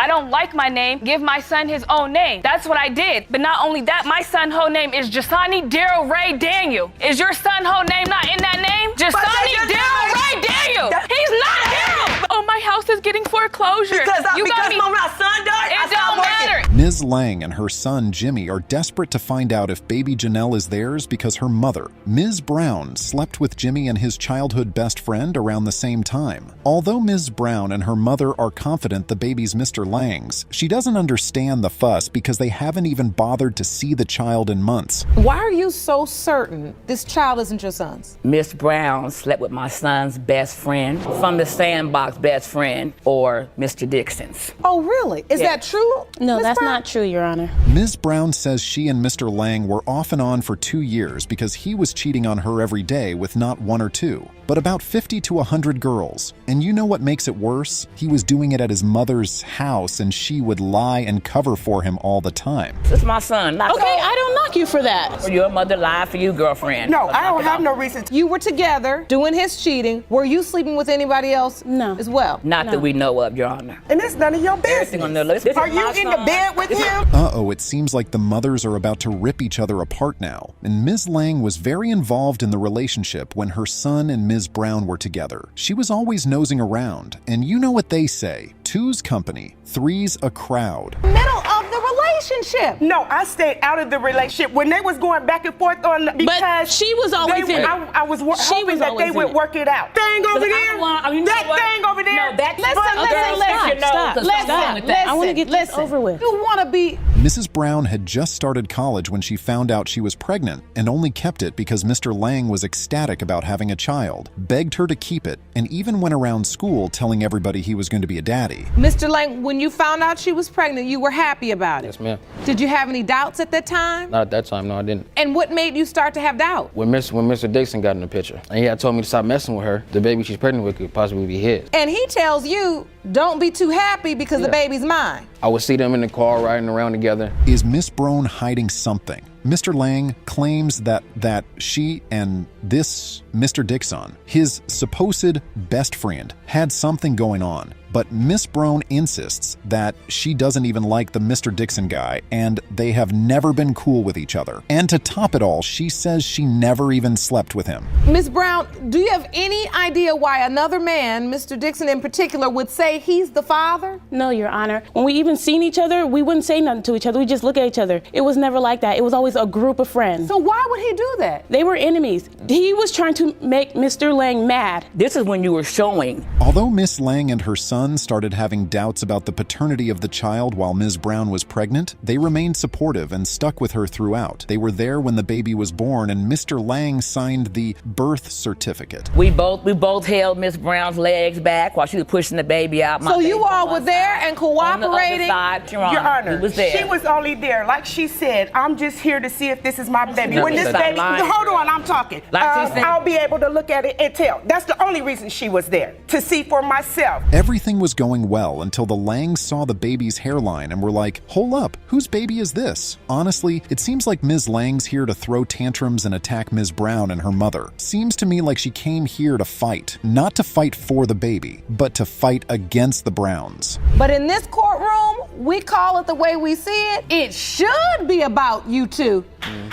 I don't like my name. Give my son his own name. That's what I did. But not only that, my son's whole name is Jasani Daryl Ray Daniel. Is your son's whole name not in that name? Jasani Daryl Ray Daniel. He's not Daryl. Oh, my house is getting foreclosure. Because when my son died, it don't matter. Ms. Lang and her son Jimmy are desperate to find out if baby Janelle is theirs because her mother, Ms. Brown, slept with Jimmy and his childhood best friend around the same time. Although Ms. Brown and her mother are confident the baby's Mr. Lang's, she doesn't understand the fuss because they haven't even bothered to see the child in months. Why are you so certain this child isn't your son's? Miss Brown slept with my son's best friend from the sandbox best friend, or Mr. Dixon's. Oh, really? Is that true? No, Ms. that's Brown? not true, Your Honor. Ms. Brown says she and Mr. Lang were off and on for 2 years because he was cheating on her every day with not 1 or 2, but about 50 to 100 girls. And you know what makes it worse? He was doing it at his mother's house and she would lie and cover for him all the time. This is my son. Okay, I don't knock you for that. Your mother lied for you, girlfriend. No, I don't have no reason to. You were together doing his cheating. Were you sleeping with anybody else? No. As well? Not that we know of, Your Honor. And it's none of your Everything on business. the list. This Are is you my in the son. bed with him? Uh-oh, it seems like the mothers are about to rip each other apart now. And Ms. Lang was very involved in the relationship when her son and Ms. Brown were together. She was always nosing around, and you know what they say, 2's company, 3's a crowd. Middle of the relationship. No, I stayed out of the relationship when they was going back and forth on because But she was always they, in it. I was She hoping was that always they in would it. work it out. Thing over there, thing over there. No, that's Listen, I want to get this over with. You want to be... Mrs. Brown had just started college when she found out she was pregnant and only kept it because Mr. Lang was ecstatic about having a child, begged her to keep it, and even went around school telling everybody he was going to be a daddy. Mr. Lang, when you found out she was pregnant, you were happy about it? Yes, ma'am. Did you have any doubts at that time? Not at that time, no, I didn't. And what made you start to have doubt? When Mr. Dixon got in the picture, and he had told me to stop messing with her, the baby she's pregnant with could possibly be his. And he tells you, don't be too happy because the baby's mine. I would see them in the car riding around together. Is Miss Brown hiding something? Mr. Lang claims that she and this Mr. Dixon, his supposed best friend, had something going on. But Miss Brown insists that she doesn't even like the Mr. Dixon guy and they have never been cool with each other. And to top it all, she says she never even slept with him. Ms. Brown, do you have any idea why another man, Mr. Dixon in particular, would say he's the father? No, Your Honor. When we even seen each other, we wouldn't say nothing to each other. We just look at each other. It was never like that. It was always a group of friends. So why would he do that? They were enemies. He was trying to make Mr. Lang mad. This is when you were showing. Although Miss Lang and her son started having doubts about the paternity of the child while Ms. Brown was pregnant, they remained supportive and stuck with her throughout. They were there when the baby was born and Mr. Lang signed the birth certificate. We both held Miss Brown's legs back while she was pushing the baby out. So you all were there and cooperating? Your Your Honor, he was there. she was only there. Like she said, I'm just here to see if this is my baby. No, When this stop baby, lying. hold on, I'm talking. Like she said. I'll be able to look at it and tell. That's the only reason she was there, to see for myself. Everything was going well until the Langs saw the baby's hairline and were like, hold up, whose baby is this? Honestly, it seems like Ms. Lang's here to throw tantrums and attack Ms. Brown and her mother. Seems to me like she came here to fight, not to fight for the baby, but to fight against the Browns. But in this courtroom, we call it the way we see it. It should be about you two.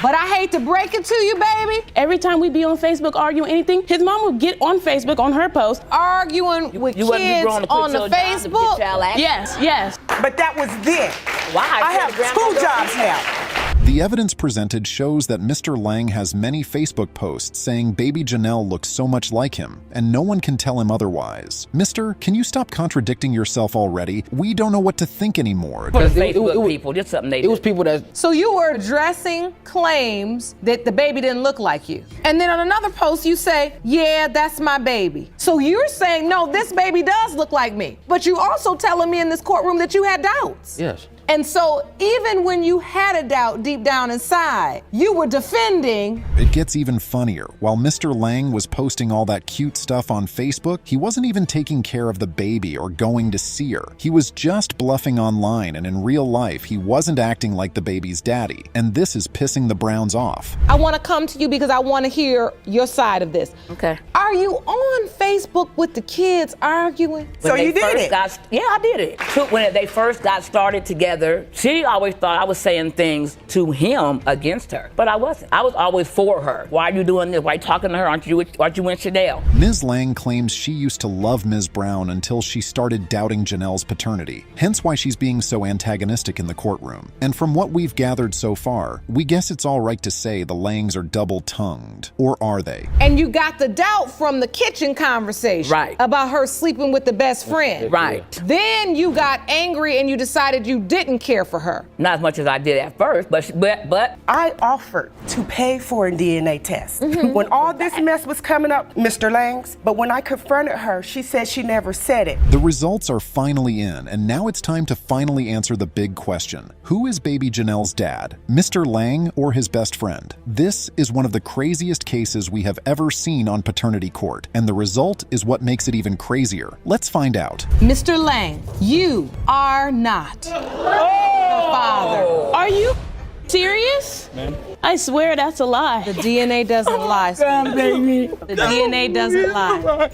But I hate to break it to you, baby. Every time we be on Facebook arguing anything, his mom would get on Facebook on her post. Arguing with you wasn't kids grown to put on the your job to get Facebook. y'all act. Yes. But that was then. Why? I have 2 jobs now. The evidence presented shows that Mr. Lang has many Facebook posts saying baby Janelle looks so much like him, and no one can tell him otherwise. Mister, can you stop contradicting yourself already? We don't know what to think anymore. For the Facebook people, just something they It was people that... So you were addressing claims that the baby didn't look like you. And then on another post you say, yeah, that's my baby. So you're saying, no, this baby does look like me. But you also telling me in this courtroom that you had doubts. Yes. And so even when you had a doubt deep down inside, you were defending. It gets even funnier. While Mr. Lang was posting all that cute stuff on Facebook, he wasn't even taking care of the baby or going to see her. He was just bluffing online, and in real life, he wasn't acting like the baby's daddy. And this is pissing the Browns off. I want to come to you because I want to hear your side of this. Okay. Are you on Facebook with the kids arguing? So you did it? Yeah, I did it. When they first got started together, she always thought I was saying things to him against her, but I wasn't. I was always for her. Why are you doing this? Why are you talking to her? Aren't you with Janelle? Ms. Lang claims she used to love Ms. Brown until she started doubting Janelle's paternity, hence why she's being so antagonistic in the courtroom. And from what we've gathered so far, we guess it's all right to say the Langs are double-tongued. Or are they? And you got the doubt from the kitchen conversation. Right. About her sleeping with the best friend. Right. Then you got angry and you decided you didn't care for her. Not as much as I did at first, but I offered to pay for a DNA test when all this mess was coming up, Mr. Langs. But when I confronted her, she said she never said it. The results are finally in, and now it's time to finally answer the big question. Who is baby Janelle's dad, Mr. Lang or his best friend? This is one of the craziest cases we have ever seen on paternity court, and the result is what makes it even crazier. Let's find out. Mr. Lang, you are not the father. Are you serious? I swear that's a lie. The DNA doesn't lie. Sweetie. The DNA doesn't lie.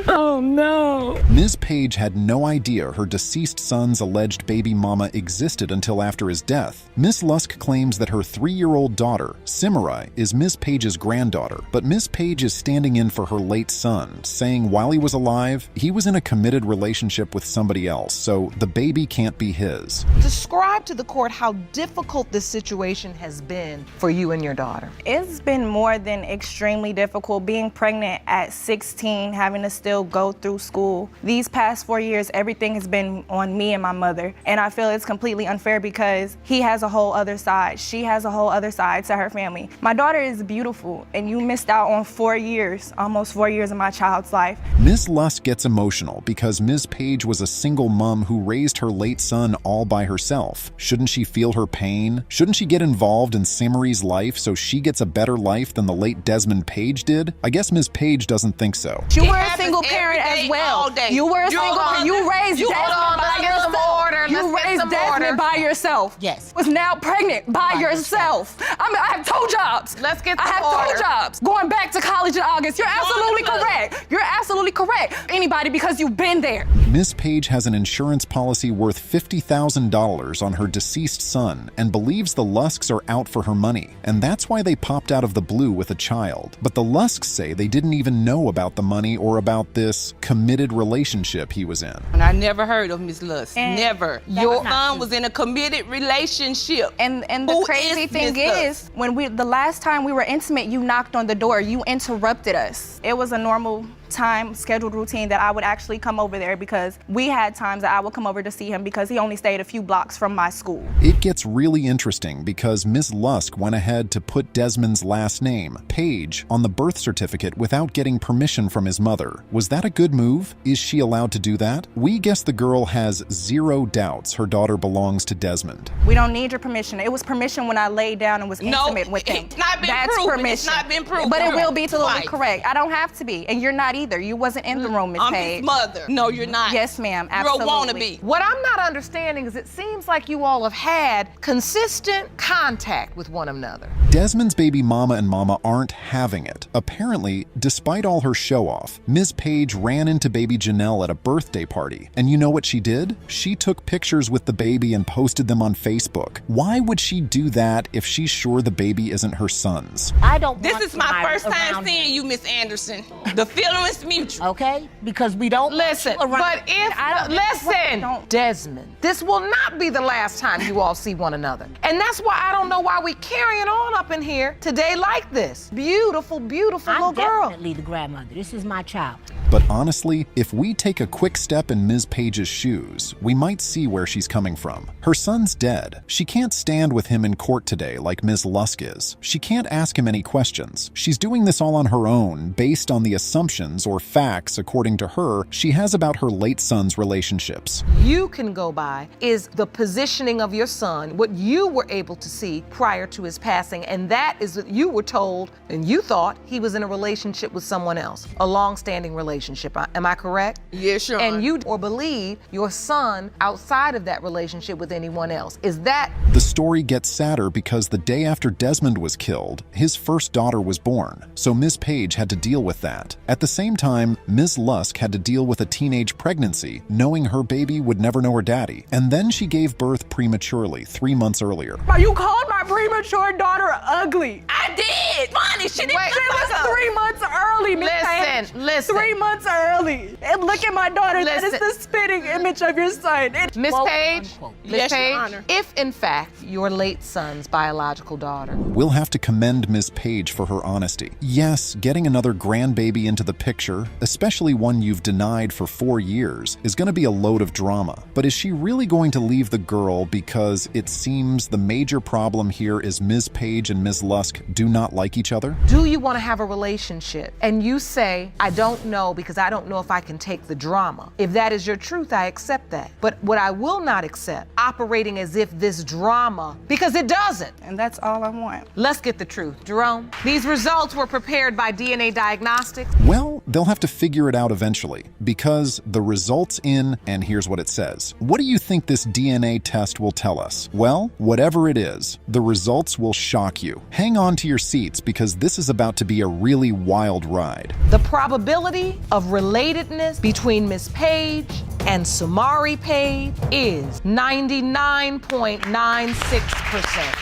Oh no. Ms. Page had no idea her deceased son's alleged baby mama existed until after his death. Ms. Lusk claims that her 3-year-old daughter, Symari, is Ms. Page's granddaughter, but Ms. Page is standing in for her late son, saying while he was alive, he was in a committed relationship with somebody else, so the baby can't be his. Describe to the court how difficult this situation has been for you and your daughter. It's been more than extremely difficult being pregnant at 16, having to still go through school. These past 4 years, everything has been on me and my mother. And I feel it's completely unfair because he has a whole other side. She has a whole other side to her family. My daughter is beautiful, and you missed out on 4 years, almost 4 years of my child's life. Ms. Lusk gets emotional because Ms. Page was a single mom who raised her late son all by herself. Shouldn't she feel her pain? Shouldn't she get involved in Symari's life so she gets a better life than the late Desmond Page did? I guess Ms. Page doesn't think so. You were a single parent as well. You were a single parent. You raised Desmond by yourself. You raised Desmond by yourself. Yes. Was now pregnant by yourself. I have 2 jobs. Let's get I to have order. 2 jobs. Going back to college in August. You're absolutely correct. You're absolutely correct. Anybody, because you've been there. Ms. Page has an insurance policy worth $50,000 on her deceased son and believes the Lusks are out for her money, and that's why they popped out of the blue with a child. But the Lusks say they didn't even know about the money or about this committed relationship he was in. And I never heard of Miss Lusk. And Never. that Your was not son true. was in a committed relationship. And the Who crazy is thing Miss is, the last time we were intimate, you knocked on the door, you interrupted us. It was a normal time scheduled routine that I would actually come over there because we had times that I would come over to see him because he only stayed a few blocks from my school. It gets really interesting because Ms. Lusk went ahead to put Desmond's last name, Page, on the birth certificate without getting permission from his mother. Was that a good move? Is she allowed to do that? We guess the girl has zero doubts her daughter belongs to Desmond. We don't need your permission. It was permission when I laid down and was intimate with him. It's not been That's proven. permission. It's not been proven. But it will be totally Right. correct. I don't have to be, and you're not either. You wasn't in the room, Ms. I'm Page. his mother. No, you're not. Yes, ma'am. You're Absolutely. a wannabe. What I'm not understanding is it seems like you all have had consistent contact with one another. Desmond's baby mama and mama aren't having it. Apparently, despite all her show-off, Ms. Page ran into baby Janelle at a birthday party. And you know what she did? She took pictures with the baby and posted them on Facebook. Why would she do that if she's sure the baby isn't her son's? I don't This want is my Symari first time around seeing you, Miss Anderson. The feeling is mutual. Okay? Because we don't Listen, want you around. but listen, Desmond, this will not be the last time you all see one another. And that's why I don't know why we carrying on up in here today like this. Beautiful, beautiful I'm little girl. definitely the grandmother. This is my child. But honestly, if we take a quick step in Ms. Page's shoes, we might see where she's coming from. Her son's dead. She can't stand with him in court today like Ms. Lusk is. She can't ask him any questions. She's doing this all on her own, based on the assumptions or facts, according to her, she has about her late son's relationships. You can go by is the positioning of your son, what you were able to see prior to his passing, and that is what you were told and you thought he was in a relationship with someone else, a long-standing relationship. Am I correct? Yes, sure. And you or believe your son outside of that relationship with anyone else. Is that? The story gets sadder because the day after Desmond was killed, his first daughter was born, so Ms. Page had to deal with that. At the same time, Ms. Lusk had to deal with a teenage pregnancy, knowing her baby would never know her daddy. And then she gave birth prematurely 3 months earlier. You called my premature daughter ugly. I did. Funny, she didn't Wait, look It like was her. 3 months early, Miss Page. Listen. 3 months early. And look at my daughter. That is Listen. the spitting image of your son. Miss Page, Miss Yes, Your Page, Honor. if in fact your late son's biological daughter. We'll have to commend Ms. Page for her honesty. Yes, getting another grandbaby into the picture, especially one you've denied for 4 years, is going to be a load of drama. But is she really going to leave the girl because it seems the major problem here is Ms. Page and Ms. Lusk do not like each other? Do you want to have a relationship? And you say, I don't know because I don't know if I can take the drama. If that is your truth, I accept that. But what I will not accept, operating as if this drama, because it doesn't. And that's all I want. Let's get the truth. Jerome, these results were prepared by DNA Diagnostics. Well, they'll have to figure it out eventually, because the results and here's what it says. What do you think this DNA test will tell us? Well, whatever it is, the results will shock you. Hang on to your seats because this is about to be a really wild ride. The probability of relatedness between Miss Page and Symari Page is 99.96%.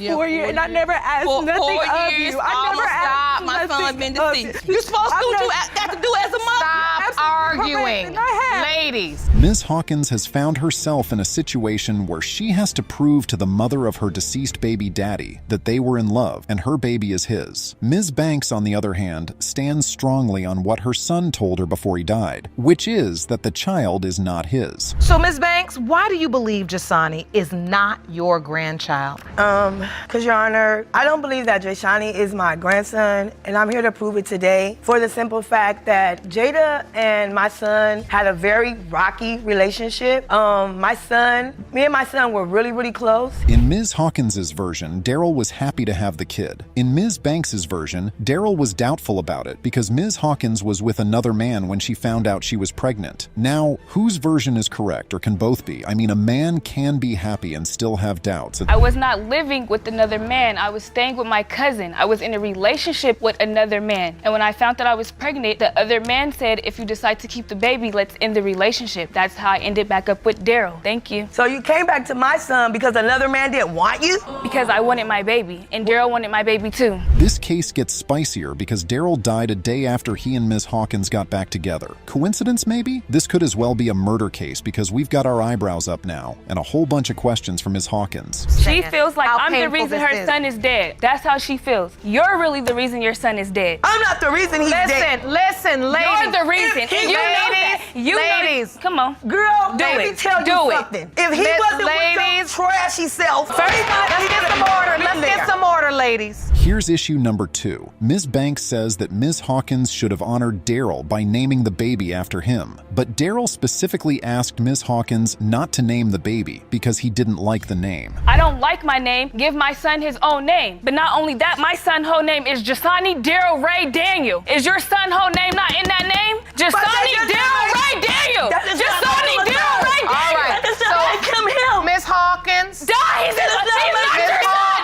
4 years, and I never asked nothing 4 of years, you. I never stop. asked My son's nothing been of deceased. you. You're supposed to do what you got to do as a mother. Stop Absolutely arguing. correct, and I have. Ladies, Ms. Hawkins has found herself in a situation where she has to prove to the mother of her deceased baby daddy that they were in love and her baby is his. Ms. Banks, on the other hand, stands strongly on what her son told her before he died, which is that the child is not his. so Ms. Banks, why do you believe Jasani is not your grandchild? Because, Your Honor, I don't believe that Jasani is my grandson, and I'm here to prove it today for the simple fact that Jada and my son had a very rocky relationship. Me and my son were really, really close. In Ms. Hawkins's version, Daryl was happy to have the kid. In Ms. Banks's version, Daryl was doubtful about it because Ms. Hawkins was with another man when she found out she was pregnant. Now, whose version is correct, or can both be? I mean, a man can be happy and still have doubts. I was not living with another man. I was staying with my cousin. I was in a relationship with another man. And when I found out I was pregnant, the other man said, if you decide to keep the baby, let's end the relationship. That's how I ended back up with Daryl. Thank you. So you came back to my son because another man didn't want you? Because I wanted my baby, and Daryl wanted my baby too. This case gets spicier because Daryl died a day after he and Ms. Hawkins got back together. Coincidence, maybe? This could as well be a murder case because we've got our eyebrows up now and a whole bunch of questions for Ms. Hawkins. She feels like How I'm the painful reason this her is. son is dead. That's how she feels. You're really the reason your son is dead. I'm not the reason he's dead. Listen, ladies. You're the reason. If And he- you know that. You know that. Ladies. Come on. Girl, Do let me it. tell Do you it. something. If he Miss wasn't with your ladies. trashy self, Let's get some order. Let's get some order, ladies. Here's issue number 2. Ms. Banks says that Ms. Hawkins should have honored Daryl by naming the baby after him. But Daryl specifically asked Ms. Hawkins not to name the baby because he didn't like the name. I don't like my name. Give my son his own name. But not only that, my son's whole name is Jasani Daryl Ray Daniel. Is your son's whole name not in that name? Jasani Daryl Ray Daniel. Jasani Daryl Ray Daniel. All right. That does not make him him. Miss Hawkins. Duh, he's not your son.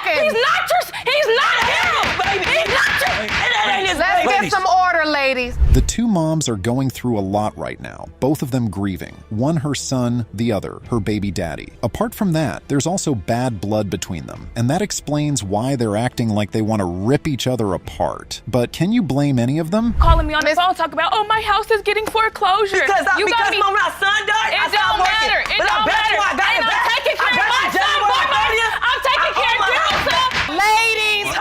He's not your son. He's not him. He's not your Let's get some order, ladies. The two moms are going through a lot right now, both of them grieving. One her son, the other her baby daddy. Apart from that, there's also bad blood between them, and that explains why they're acting like they want to rip each other apart. But can you blame any of them? calling me on the phone talking about, oh, my house is getting foreclosure. Because you got me. when my son died, It I stopped don't working. matter. It But I don't bet you matter. I got And it I'm back. taking care of my son. I'm taking care of Daryl's son. Ladies, Miss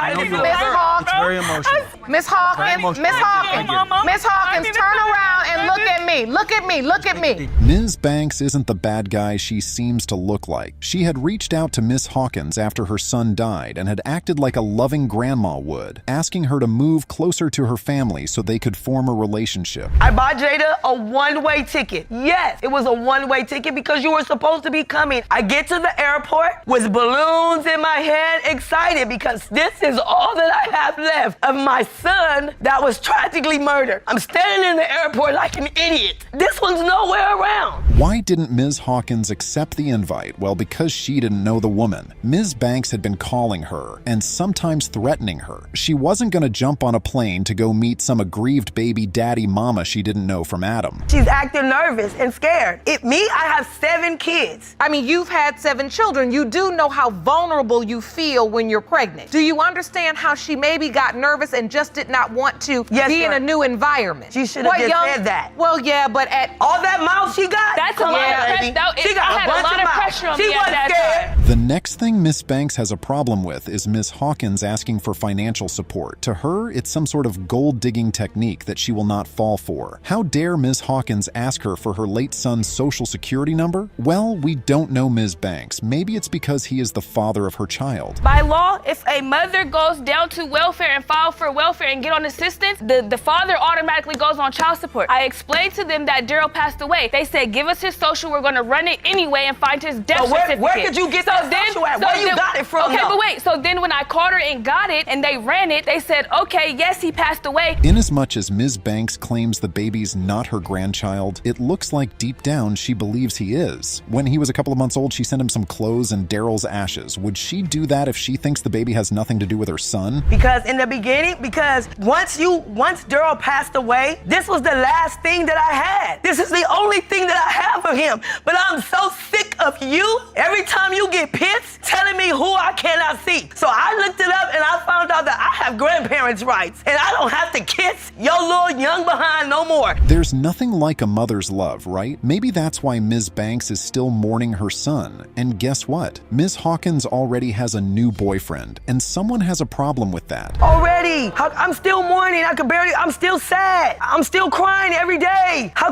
Hawkins, It's very emotional. Miss Hawkins, Miss Hawkins, Miss Hawkins, turn around and look at me. Look at me. Look at me. Ms. Banks isn't the bad guy she seems to look like. She had reached out to Miss Hawkins after her son died and had acted like a loving grandma would, asking her to move closer to her family so they could form a relationship. I bought Jada a one-way ticket. Yes, it was a one-way ticket because you were supposed to be coming. I get to the airport with balloons in my hand, excited because this is all that I have left of my son that was tragically murdered. I'm standing in the airport like an idiot. This one's nowhere around. Why didn't Ms. Hawkins accept the invite? Well, because she didn't know the woman. Ms. Banks had been calling her and sometimes threatening her. She wasn't going to jump on a plane to go meet some aggrieved baby daddy mama she didn't know from Adam. She's acting nervous and scared. I have 7 kids. I mean, you've had 7 children. You do know how vulnerable you feel when you're pregnant. Do you understand how she maybe got nervous and just did not want to be in a new environment? She should have just said that. Well, yeah, but at all that mouth she got. That's a lot of pressure. I had a lot of pressure on me at that time. The next thing Miss Banks has a problem with is Miss Hawkins asking for financial support. To her, it's some sort of gold-digging technique that she will not fall for. How dare Miss Hawkins ask her for her late son's social security number? Well, we don't know Ms. Banks. Maybe it's because he is the father of her child. By law, if a mother goes down to welfare and file for welfare and get on assistance, the father automatically goes on child support. I explained to them that Daryl passed away. They said, give us his social, we're gonna run it anyway and find his death certificate. Where could you get that social at? Where you got it from? Okay, but wait, so then when I called her and got it and they ran it, they said, okay, yes, he passed away. Inasmuch as Ms. Banks claims the baby's not her grandchild, it looks like deep down she believes he is. When he was a couple of months old, she sent him some clothes and Daryl's ashes. Would she do that if she thinks the baby has nothing to do with her son? Because in the beginning, once Daryl passed away, this was the last thing that I had. This is the only thing that I have of him. But I'm so sick of you. Every time you get pissed, telling me who I cannot see. So I looked it up and I found out that I have grandparents' rights and I don't have to kiss your little young behind no more. There's nothing like a mother's love, right? Maybe that's why Ms. Banks is still mourning her son. And guess what? Ms. Hawkins already has a new boyfriend, and someone has a problem with that. Already? I'm still mourning. I'm still sad. I'm still crying every day. How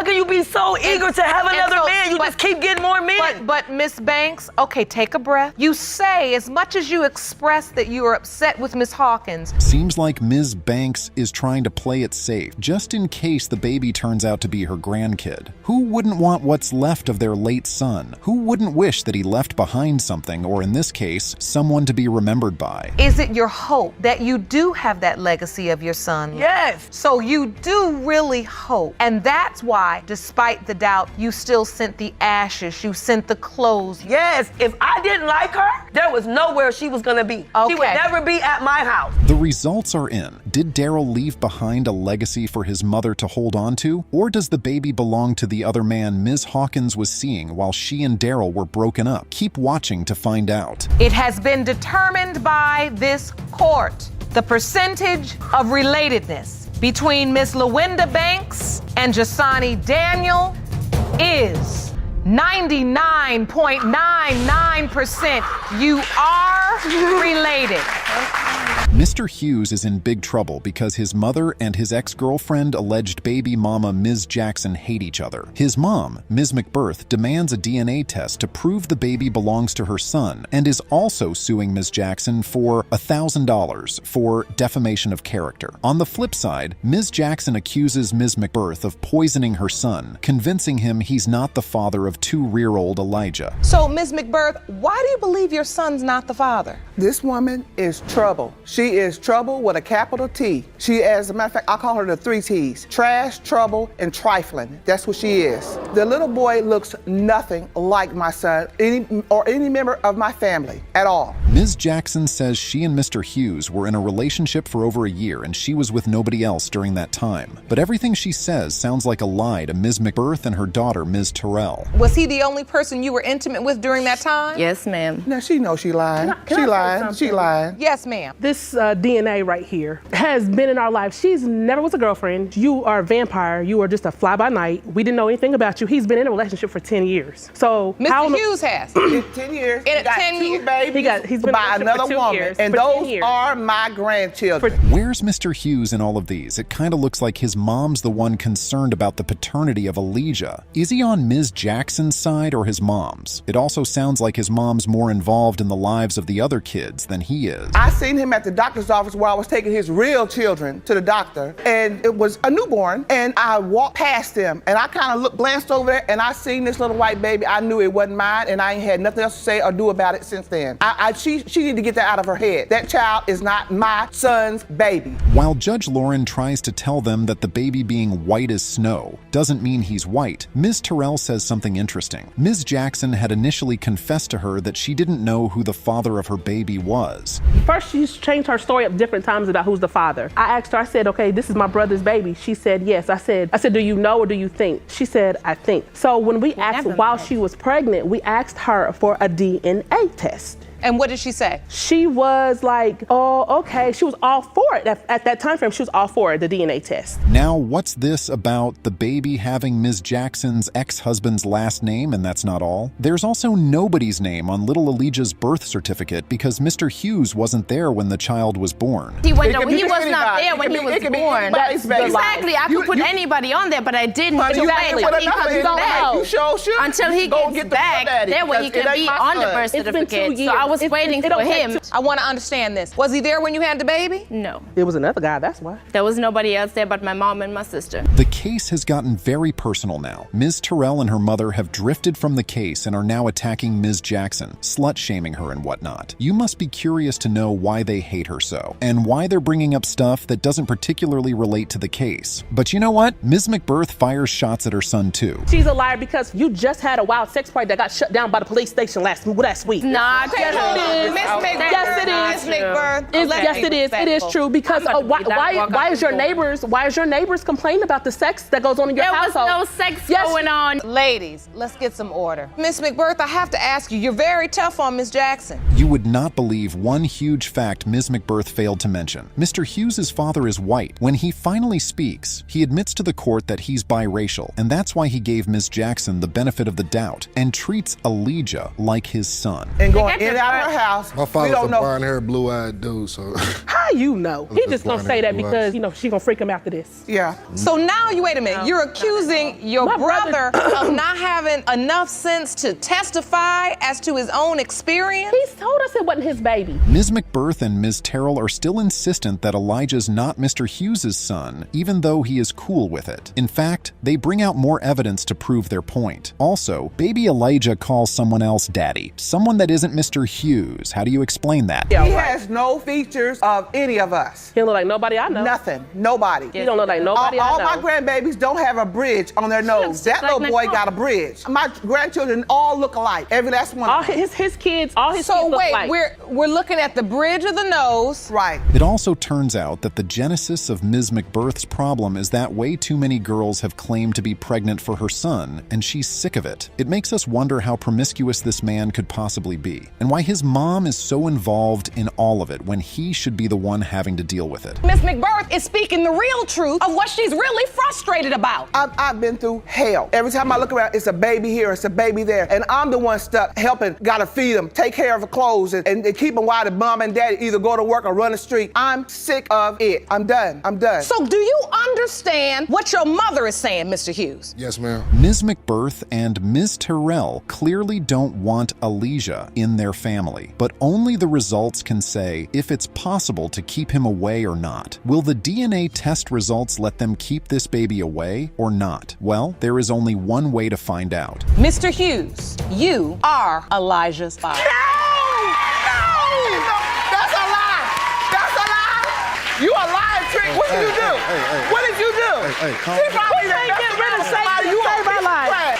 can you be so eager to have another man? You just keep getting more men. But Miss Banks, okay, take a breath. You say, as much as you express that you are upset with Miss Hawkins. Seems like Ms. Banks is trying to play it safe, just in case the baby turns out to be her grandkid. Who wouldn't want what's left of their late son? Who wouldn't wish that he left behind something, or in this case, someone to be remembered by? Is it your hope that you do have that legacy of your son? Yes. So you do really hope. And that's why, despite the doubt, you still sent the ashes, you sent the clothes. Yes. If I didn't like her, there was nowhere she was gonna be. Okay. She would never be at my house. The results are in. Did Daryl leave behind a legacy for his mother to hold on to? Or does the baby belong to the other man Ms. Hawkins was seeing while she and Daryl were broken up? Keep watching to find out. It has been determined by this court. The percentage of relatedness between Miss LaWinda Banks and Jasani Daniel is 99.99%. You are related. Mr. Hughes is in big trouble because his mother and his ex-girlfriend alleged baby mama Ms. Jackson hate each other. His mom, Ms. McBirth, demands a DNA test to prove the baby belongs to her son and is also suing Ms. Jackson for $1,000 for defamation of character. On the flip side, Ms. Jackson accuses Ms. McBirth of poisoning her son, convincing him he's not the father of 2-year-old Elijah. So, Ms. McBirth, why do you believe your son's not the father? This woman is trouble. She is trouble with a capital T. She, as a matter of fact, I call her the 3 T's. Trash, trouble, and trifling. That's what she is. The little boy looks nothing like my son or any member of my family at all. Ms. Jackson says she and Mr. Hughes were in a relationship for over a year and she was with nobody else during that time. But everything she says sounds like a lie to Ms. McBirth and her daughter, Ms. Terrell. Was he the only person you were intimate with during that time? Yes, ma'am. Now she knows she lying. She lying. Yes, ma'am. This DNA right here has been in our life. She's never was a girlfriend. You are a vampire. You are just a fly-by-night. We didn't know anything about you. He's been in a relationship for 10 years. So Mr. Hughes has. 10 years. In 10 years. Babies. He's been by in a relationship another for 2 woman, years, and for 10 those years. are my grandchildren. Where's Mr. Hughes in all of these? It kind of looks like his mom's the one concerned about the paternity of Elijah. Is he on Ms. Jackson's side or his mom's? It also sounds like his mom's more involved in the lives of the other kids than he is. I seen him at the doctor's office where I was taking his real children to the doctor, and it was a newborn, and I walked past them, and I kind of glanced over there, and I seen this little white baby. I knew it wasn't mine, and I ain't had nothing else to say or do about it since then. She need to get that out of her head. That child is not my son's baby. While Judge Lauren tries to tell them that the baby being white as snow doesn't mean he's white, Ms. Terrell says something interesting. Ms. Jackson had initially confessed to her that she didn't know who the father of her baby was. First, she's changed her story up different times about who's the father. I asked her, I said, okay, this is my brother's baby. She said, yes. I said, do you know or do you think? She said, I think. So when we asked while she was pregnant, we asked her for a DNA test. And what did she say? She was like, oh, okay. She was all for it. At that time frame, she was all for it, the DNA test. Now, what's this about the baby having Ms. Jackson's ex-husband's last name, and that's not all? There's also nobody's name on little Elijah's birth certificate because Mr. Hughes wasn't there when the child was born. He was not there when he was born. Exactly. I could put anybody on there, but I didn't. Until he gets back, that way he can be on the birth certificate. So I was waiting for him. I want to understand this. Was he there when you had the baby? No. It was another guy, that's why. There was nobody else there but my mom and my sister. The case has gotten very personal now. Ms. Terrell and her mother have drifted from the case and are now attacking Ms. Jackson, slut-shaming her and whatnot. You must be curious to know why they hate her so, and why they're bringing up stuff that doesn't particularly relate to the case. But you know what? Ms. McBirth fires shots at her son too. She's a liar because you just had a wild sex party that got shut down by the police station last week. Nah, Yes, it is. It is true because why is your neighbors complaining about the sex that goes on in your household? There was no sex going on. Ladies, let's get some order. Miss McBirth, I have to ask you, you're very tough on Miss Jackson. You would not believe one huge fact Ms. McBirth failed to mention. Mr. Hughes' father is white. When he finally speaks, he admits to the court that he's biracial, and that's why he gave Ms. Jackson the benefit of the doubt and treats Elijah like his son. And going in and out of her house. My father's a brown-haired, blue-eyed dude, so. How you know? He just gonna say that because, she gonna freak him after this. Yeah. So now, wait a minute. You're accusing your brother of not having enough sense to testify as to his own experience? He's told us it wasn't his baby. Ms. McBirth and Ms. Terrell are still insistent that Elijah's not Mr. Hughes' son, even though he is cool with it. In fact, they bring out more evidence to prove their point. Also, baby Elijah calls someone else daddy, someone that isn't Mr. Hughes. How do you explain that? He has no features of any of us. He don't look like nobody I know. Nothing. Nobody. He don't look like nobody I know. All my grandbabies don't have a bridge on their nose. That little boy got a bridge. My grandchildren all look alike. Every last one. All his kids look alike. So wait, we're looking at the bridge of the nose. Right. It also turns out that the genesis of Ms. McBirth's problem is that way too many girls have claimed to be pregnant for her son, and she's sick of it. It makes us wonder how promiscuous this man could possibly be, and why his mom is so involved in all of it when he should be the one having to deal with it. Miss McBirth is speaking the real truth of what she's really frustrated about. I've been through hell. Every time I look around, it's a baby here, it's a baby there, and I'm the one stuck helping, gotta feed them, take care of the clothes, and keep them while the mom and daddy either go to work or run the street. I'm sick of it. I'm done. So do you understand what your mother is saying, Mr. Hughes? Yes, ma'am. Ms. McBirth and Ms. Terrell clearly don't want Elijah in their family, but only the results can say if it's possible to keep him away or not. Will the DNA test results let them keep this baby away or not? Well, there is only one way to find out. Mr. Hughes, you are Elijah's father. You a lying trick. What did you do? What did you do? Calm down.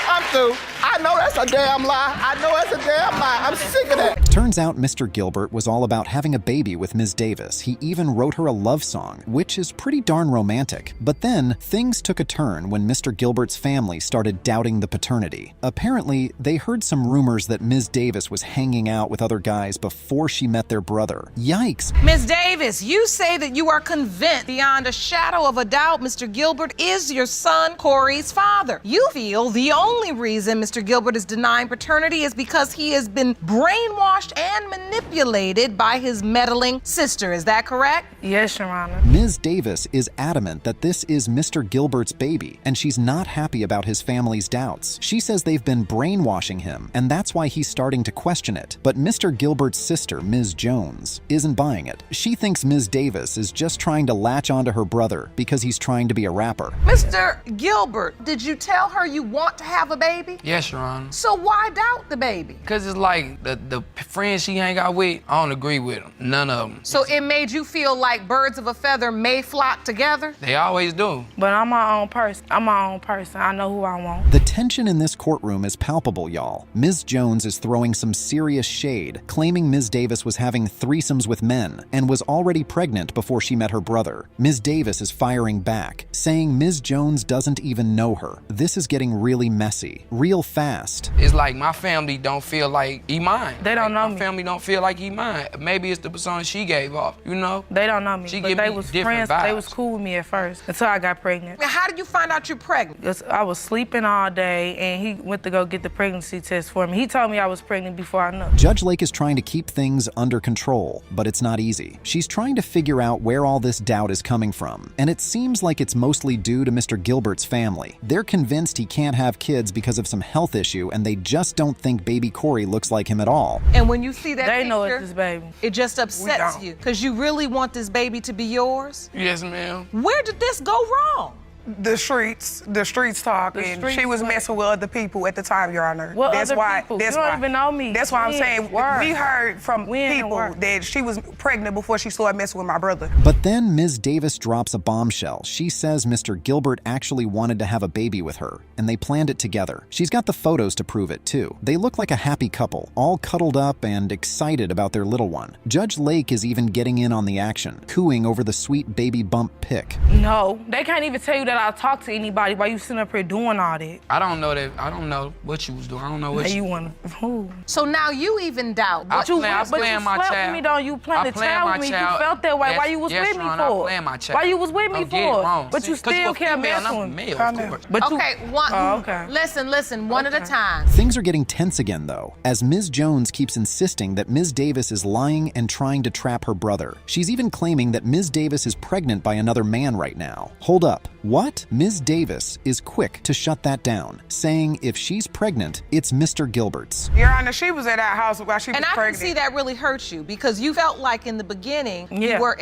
I'm through. I know that's a damn lie. I'm sick of that. Turns out Mr. Gilbert was all about having a baby with Ms. Davis. He even wrote her a love song, which is pretty darn romantic. But then, things took a turn when Mr. Gilbert's family started doubting the paternity. Apparently, they heard some rumors that Ms. Davis was hanging out with other guys before she met their brother. Yikes. Ms. Davis, you say that you are convinced beyond a shadow of a doubt Mr. Gilbert is your son Corey's father. You feel the only reason Mr. Gilbert is denying paternity is because he has been brainwashed brainwashed and manipulated by his meddling sister. Is that correct? Yes, Your Honor. Ms. Davis is adamant that this is Mr. Gilbert's baby, and she's not happy about his family's doubts. She says they've been brainwashing him, and that's why he's starting to question it. But Mr. Gilbert's sister, Ms. Jones, isn't buying it. She thinks Ms. Davis is just trying to latch onto her brother because he's trying to be a rapper. Mr. Gilbert, did you tell her you want to have a baby? Yes, Your Honor. So why doubt the baby? Because it's like the friends she hang out with, I don't agree with them. None of them. So it made you feel like birds of a feather may flock together? They always do. But I'm my own person. I know who I want. The tension in this courtroom is palpable, y'all. Ms. Jones is throwing some serious shade, claiming Ms. Davis was having threesomes with men and was already pregnant before she met her brother. Ms. Davis is firing back, saying Ms. Jones doesn't even know her. This is getting really messy, real fast. It's like my family don't feel like he mine. They don't know me. My family don't feel like he mine. Maybe it's the persona she gave off, you know? They don't know me. She but give they me was different friends. vibes. They was cool with me at first until I got pregnant. How did you find out you're pregnant? I was sleeping all day, and he went to go get the pregnancy test for me. He told me I was pregnant before I knew. Judge Lake is trying to keep things under control, but it's not easy. She's trying to figure out where all this doubt is coming from, and it seems like it's mostly due to Mr. Gilbert's family. They're convinced he can't have kids because of some health issue, and they just don't think baby Corey looks like him at all. And when you see that They picture, know it's this baby. it just upsets you because you really want this baby to be yours? Yes, ma'am. Where did this go wrong? The streets talking. She was messing with other people at the time, Your Honor. What that's other why. people? That's You don't why. even know me. That's why I'm When? saying Where? we heard from When and people where? that she was pregnant before she started messing with my brother. But then Ms. Davis drops a bombshell. She says Mr. Gilbert actually wanted to have a baby with her, and they planned it together. She's got the photos to prove it, too. They look like a happy couple, all cuddled up and excited about their little one. Judge Lake is even getting in on the action, cooing over the sweet baby bump pic. No, they can't even tell you that I talked to anybody while you sitting up here doing all that. I don't know that. I don't know what you was doing. I don't know what Now you want who? So now you even doubt. I What play, I playing my slept child. with me, though. You planned I to playing child my with me. child. You felt that way. Yes, Why you was yes, with me Your Honor, I for? playing my child. Why you was with me Don't get it for? wrong. But you 'Cause still a can't female, mess and I'm a with me. male, of course. But Okay, one. okay. Listen, one at a time. Things are getting tense again, though, as Ms. Jones keeps insisting that Ms. Davis is lying and trying to trap her brother. She's even claiming that Ms. Davis is pregnant by another man right now. Hold up. What? Ms. Davis is quick to shut that down, saying if she's pregnant, it's Mr. Gilbert's. Your Honor, she was at our house while she was And I pregnant. can see that really hurt you because you felt like in the beginning Yeah. you were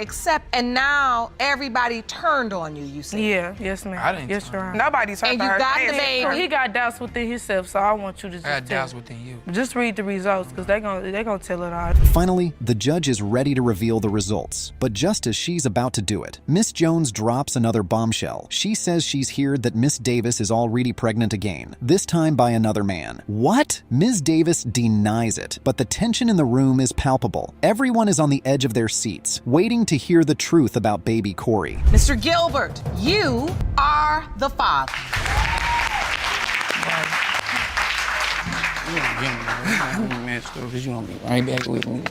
and now everybody turned on you, you said. Yeah, yes, ma'am. I didn't Yes, Your Honor. Nobody turned And on you her. got They the said- baby. So he got doubts within himself, so I want you to just I got tell doubts him. within you. Just read the results, because they're gonna tell it all. Finally, the judge is ready to reveal the results, but just as she's about to do it, Miss Jones drops another bombshell. She says she's heard that Miss Davis is already pregnant again, this time by another man. What? Ms. Davis denies it, but the tension in the room is palpable. Everyone is on the edge of their seats, waiting to hear the truth about baby Corey. Mr. Gilbert, you are the father. You don't get me, bro. I'm mad still, because you don't be right back with me.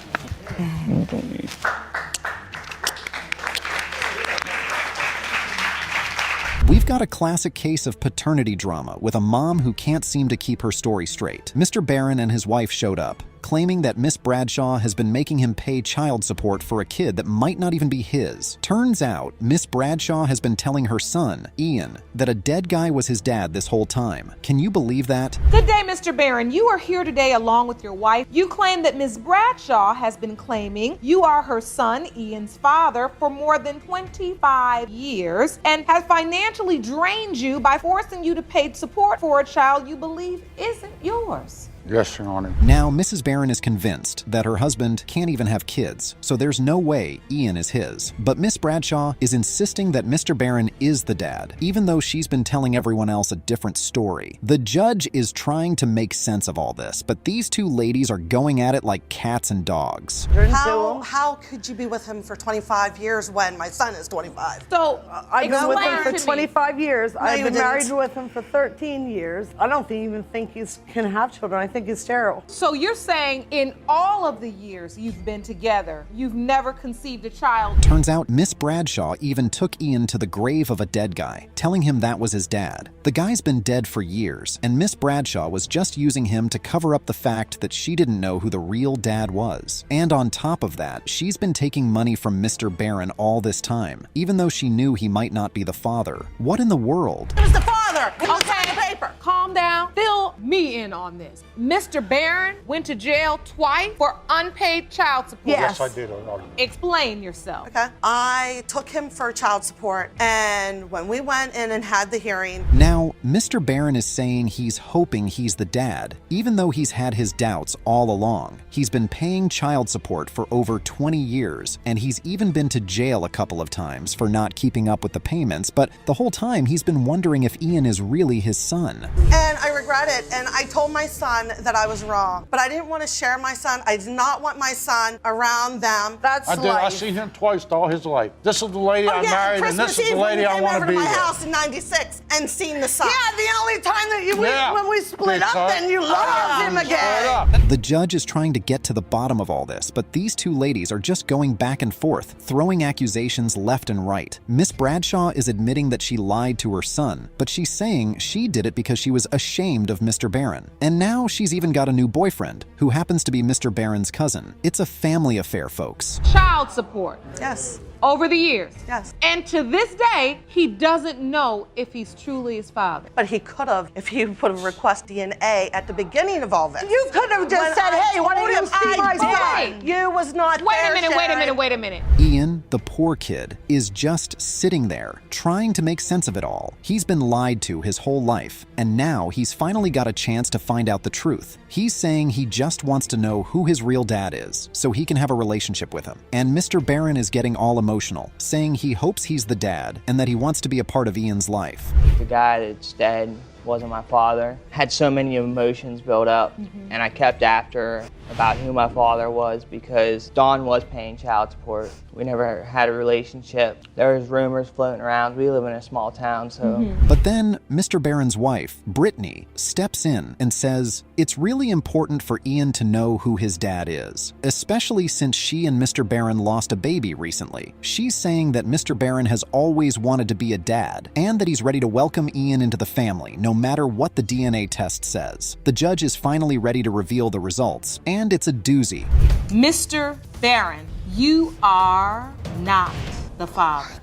We've got a classic case of paternity drama with a mom who can't seem to keep her story straight. Mr. Barron and his wife showed up, claiming that Miss Bradshaw has been making him pay child support for a kid that might not even be his. Turns out, Miss Bradshaw has been telling her son, Ian, that a dead guy was his dad this whole time. Can you believe that? Good day, Mr. Barron. You are here today along with your wife. You claim that Ms. Bradshaw has been claiming you are her son, Ian's father, for more than 25 years and has financially drained you by forcing you to pay support for a child you believe isn't yours. Yes, Your Honor. Now, Mrs. Barron is convinced that her husband can't even have kids, so there's no way Ian is his. But Miss Bradshaw is insisting that Mr. Barron is the dad, even though she's been telling everyone else a different story. The judge is trying to make sense of all this, but these two ladies are going at it like cats and dogs. How could you be with him for 25 years when my son is 25? So, I've been with him for explain to me. 25 years. No, I've you been married didn't. with him for 13 years. I don't even think he can have children. I think it's sterile. So you're saying in all of the years you've been together, you've never conceived a child? Turns out Miss Bradshaw even took Ian to the grave of a dead guy, telling him that was his dad. The guy's been dead for years, and Miss Bradshaw was just using him to cover up the fact that she didn't know who the real dad was. And on top of that, she's been taking money from Mr. Barron all this time, even though she knew he might not be the father. What in the world? Who's the father? Who's signing the paper? Calm down. Fill me in on this. Mr. Barron went to jail twice for unpaid child support. Yes. Yes, I did. Explain yourself. Okay. I took him for child support, and when we went in and had the hearing. Now, Mr. Barron is saying he's hoping he's the dad, even though he's had his doubts all along. He's been paying child support for over 20 years, and he's even been to jail a couple of times for not keeping up with the payments, but the whole time he's been wondering if Ian is really his son. And I regret it, and I told my son that I was wrong, but I didn't want to share my son. I did not want my son around them. That's I did. life. I seen him twice all his life. This is the lady I married, and this is the lady I want to be when you came over to my with. house in '96 and seen the son. Yeah, the only time that when we split Big up, son. then you loved him again. Straight up. The judge is trying to get to the bottom of all this, but these two ladies are just going back and forth, throwing accusations left and right. Miss Bradshaw is admitting that she lied to her son, but she's saying she did it because she was ashamed of Mr. Barron. And now she's even got a new boyfriend, who happens to be Mr. Barron's cousin. It's a family affair, folks. Child support. Yes. Over the years. Yes. And to this day, he doesn't know if he's truly his father. But he could have if he would have requested DNA at the beginning of all this. You could have just When said, I hey, why don't you told him see my I son? did. You was not Wait there, a minute, wait a Sharon. minute, wait a minute. Ian, the poor kid, is just sitting there, trying to make sense of it all. He's been lied to his whole life, and now he's finally got a chance to find out the truth. He's saying he just wants to know who his real dad is, so he can have a relationship with him. And Mr. Barron is getting all emotional, saying he hopes he's the dad, and that he wants to be a part of Ian's life. The guy that's dead wasn't my father. Had so many emotions built up, and I kept after about who my father was because Dawn was paying child support. We never had a relationship. There was rumors floating around. We live in a small town, so. But then Mr. Barron's wife, Brittany, steps in and says it's really important for Ian to know who his dad is, especially since she and Mr. Barron lost a baby recently. She's saying that Mr. Barron has always wanted to be a dad and that he's ready to welcome Ian into the family, no matter what the DNA test says. The judge is finally ready to reveal the results, and it's a doozy. Mr. Barron, you are not the father.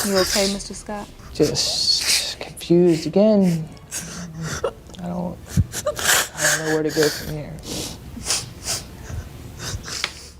You okay, Mr. Scott? Just confused again. I don't know where to go from here.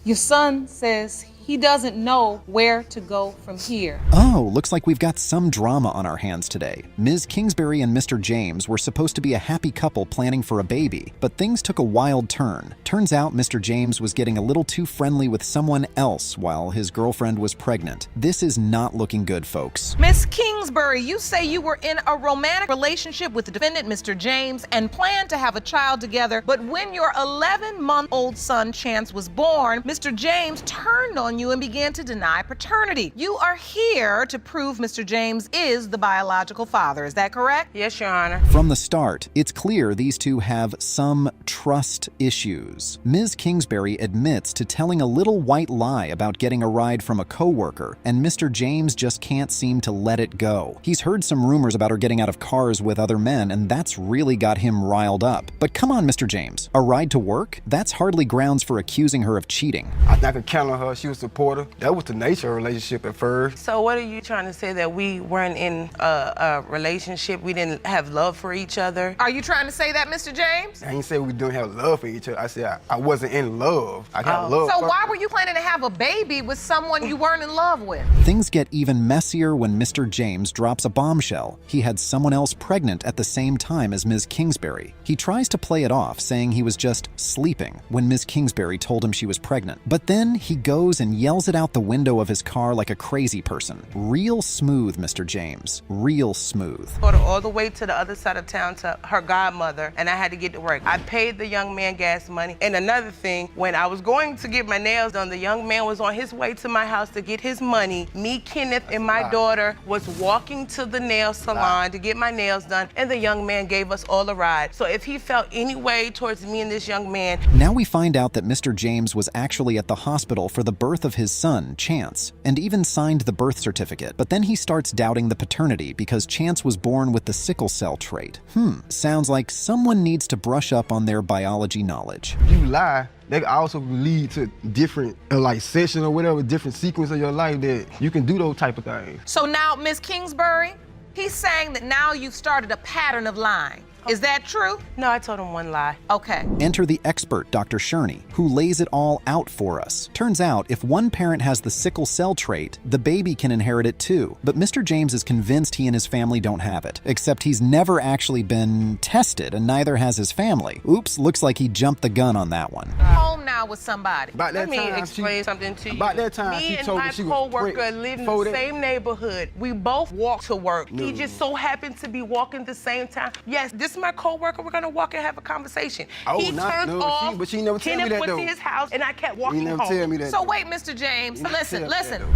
Your son says he doesn't know where to go from here. Oh, looks like we've got some drama on our hands today. Ms. Kingsbury and Mr. James were supposed to be a happy couple planning for a baby, but things took a wild turn. Turns out Mr. James was getting a little too friendly with someone else while his girlfriend was pregnant. This is not looking good, folks. Miss Kingsbury, you say you were in a romantic relationship with the defendant, Mr. James, and planned to have a child together, but when your 11-month-old son, Chance, was born, Mr. James turned on you and began to deny paternity. You are here to prove Mr. James is the biological father. Is that correct? Yes, Your Honor. From the start, it's clear these two have some trust issues. Ms. Kingsbury admits to telling a little white lie about getting a ride from a coworker, and Mr. James just can't seem to let it go. He's heard some rumors about her getting out of cars with other men, and that's really got him riled up. But come on, Mr. James, a ride to work? That's hardly grounds for accusing her of cheating. I think I could count on her. She was supportive. That was the nature of the relationship at first. So what are you trying to say, that we weren't in a relationship? We didn't have love for each other? Are you trying to say that, Mr. James? I ain't say we didn't have love for each other. I said I wasn't in love. I got love. So why were you planning to have a baby with someone you weren't in love with? Things get even messier when Mr. James drops a bombshell. He had someone else pregnant at the same time as Ms. Kingsbury. He tries to play it off, saying he was just sleeping when Ms. Kingsbury told him she was pregnant. But then he goes and and yells it out the window of his car like a crazy person. Real smooth, Mr. James. Real smooth. Brought her all the way to the other side of town to her godmother, and I had to get to work. I paid the young man gas money. And another thing, when I was going to get my nails done, the young man was on his way to my house to get his money. Me, Kenneth, and my daughter was walking to the nail salon to get my nails done, and the young man gave us all a ride. So if he felt any way towards me and this young man. Now we find out that Mr. James was actually at the hospital for the birth of his son, Chance, and even signed the birth certificate. But then he starts doubting the paternity because Chance was born with the sickle cell trait. Sounds like someone needs to brush up on their biology knowledge. If you lie, that could also lead to different, like, session or whatever, different sequence of your life that you can do those type of things. So now, Ms. Kingsbury, he's saying that now you've started a pattern of lying. Is that true? No, I told him one lie. Okay. Enter the expert, Dr. Sherney, who lays it all out for us. Turns out, if one parent has the sickle cell trait, the baby can inherit it too. But Mr. James is convinced he and his family don't have it, except he's never actually been tested, and neither has his family. Oops, looks like he jumped the gun on that one. Home now with somebody. Let me explain something to you. About that time, me she and told my me she was co-worker live in the same neighborhood. We both walk to work. He just so happened to be walking the same time. Yes, this is my co-worker. We're gonna walk and have a conversation. He turned off. But she never told me Kenneth that went though. to his house, and I kept walking home. Tell me that. So wait, Mr. James, listen.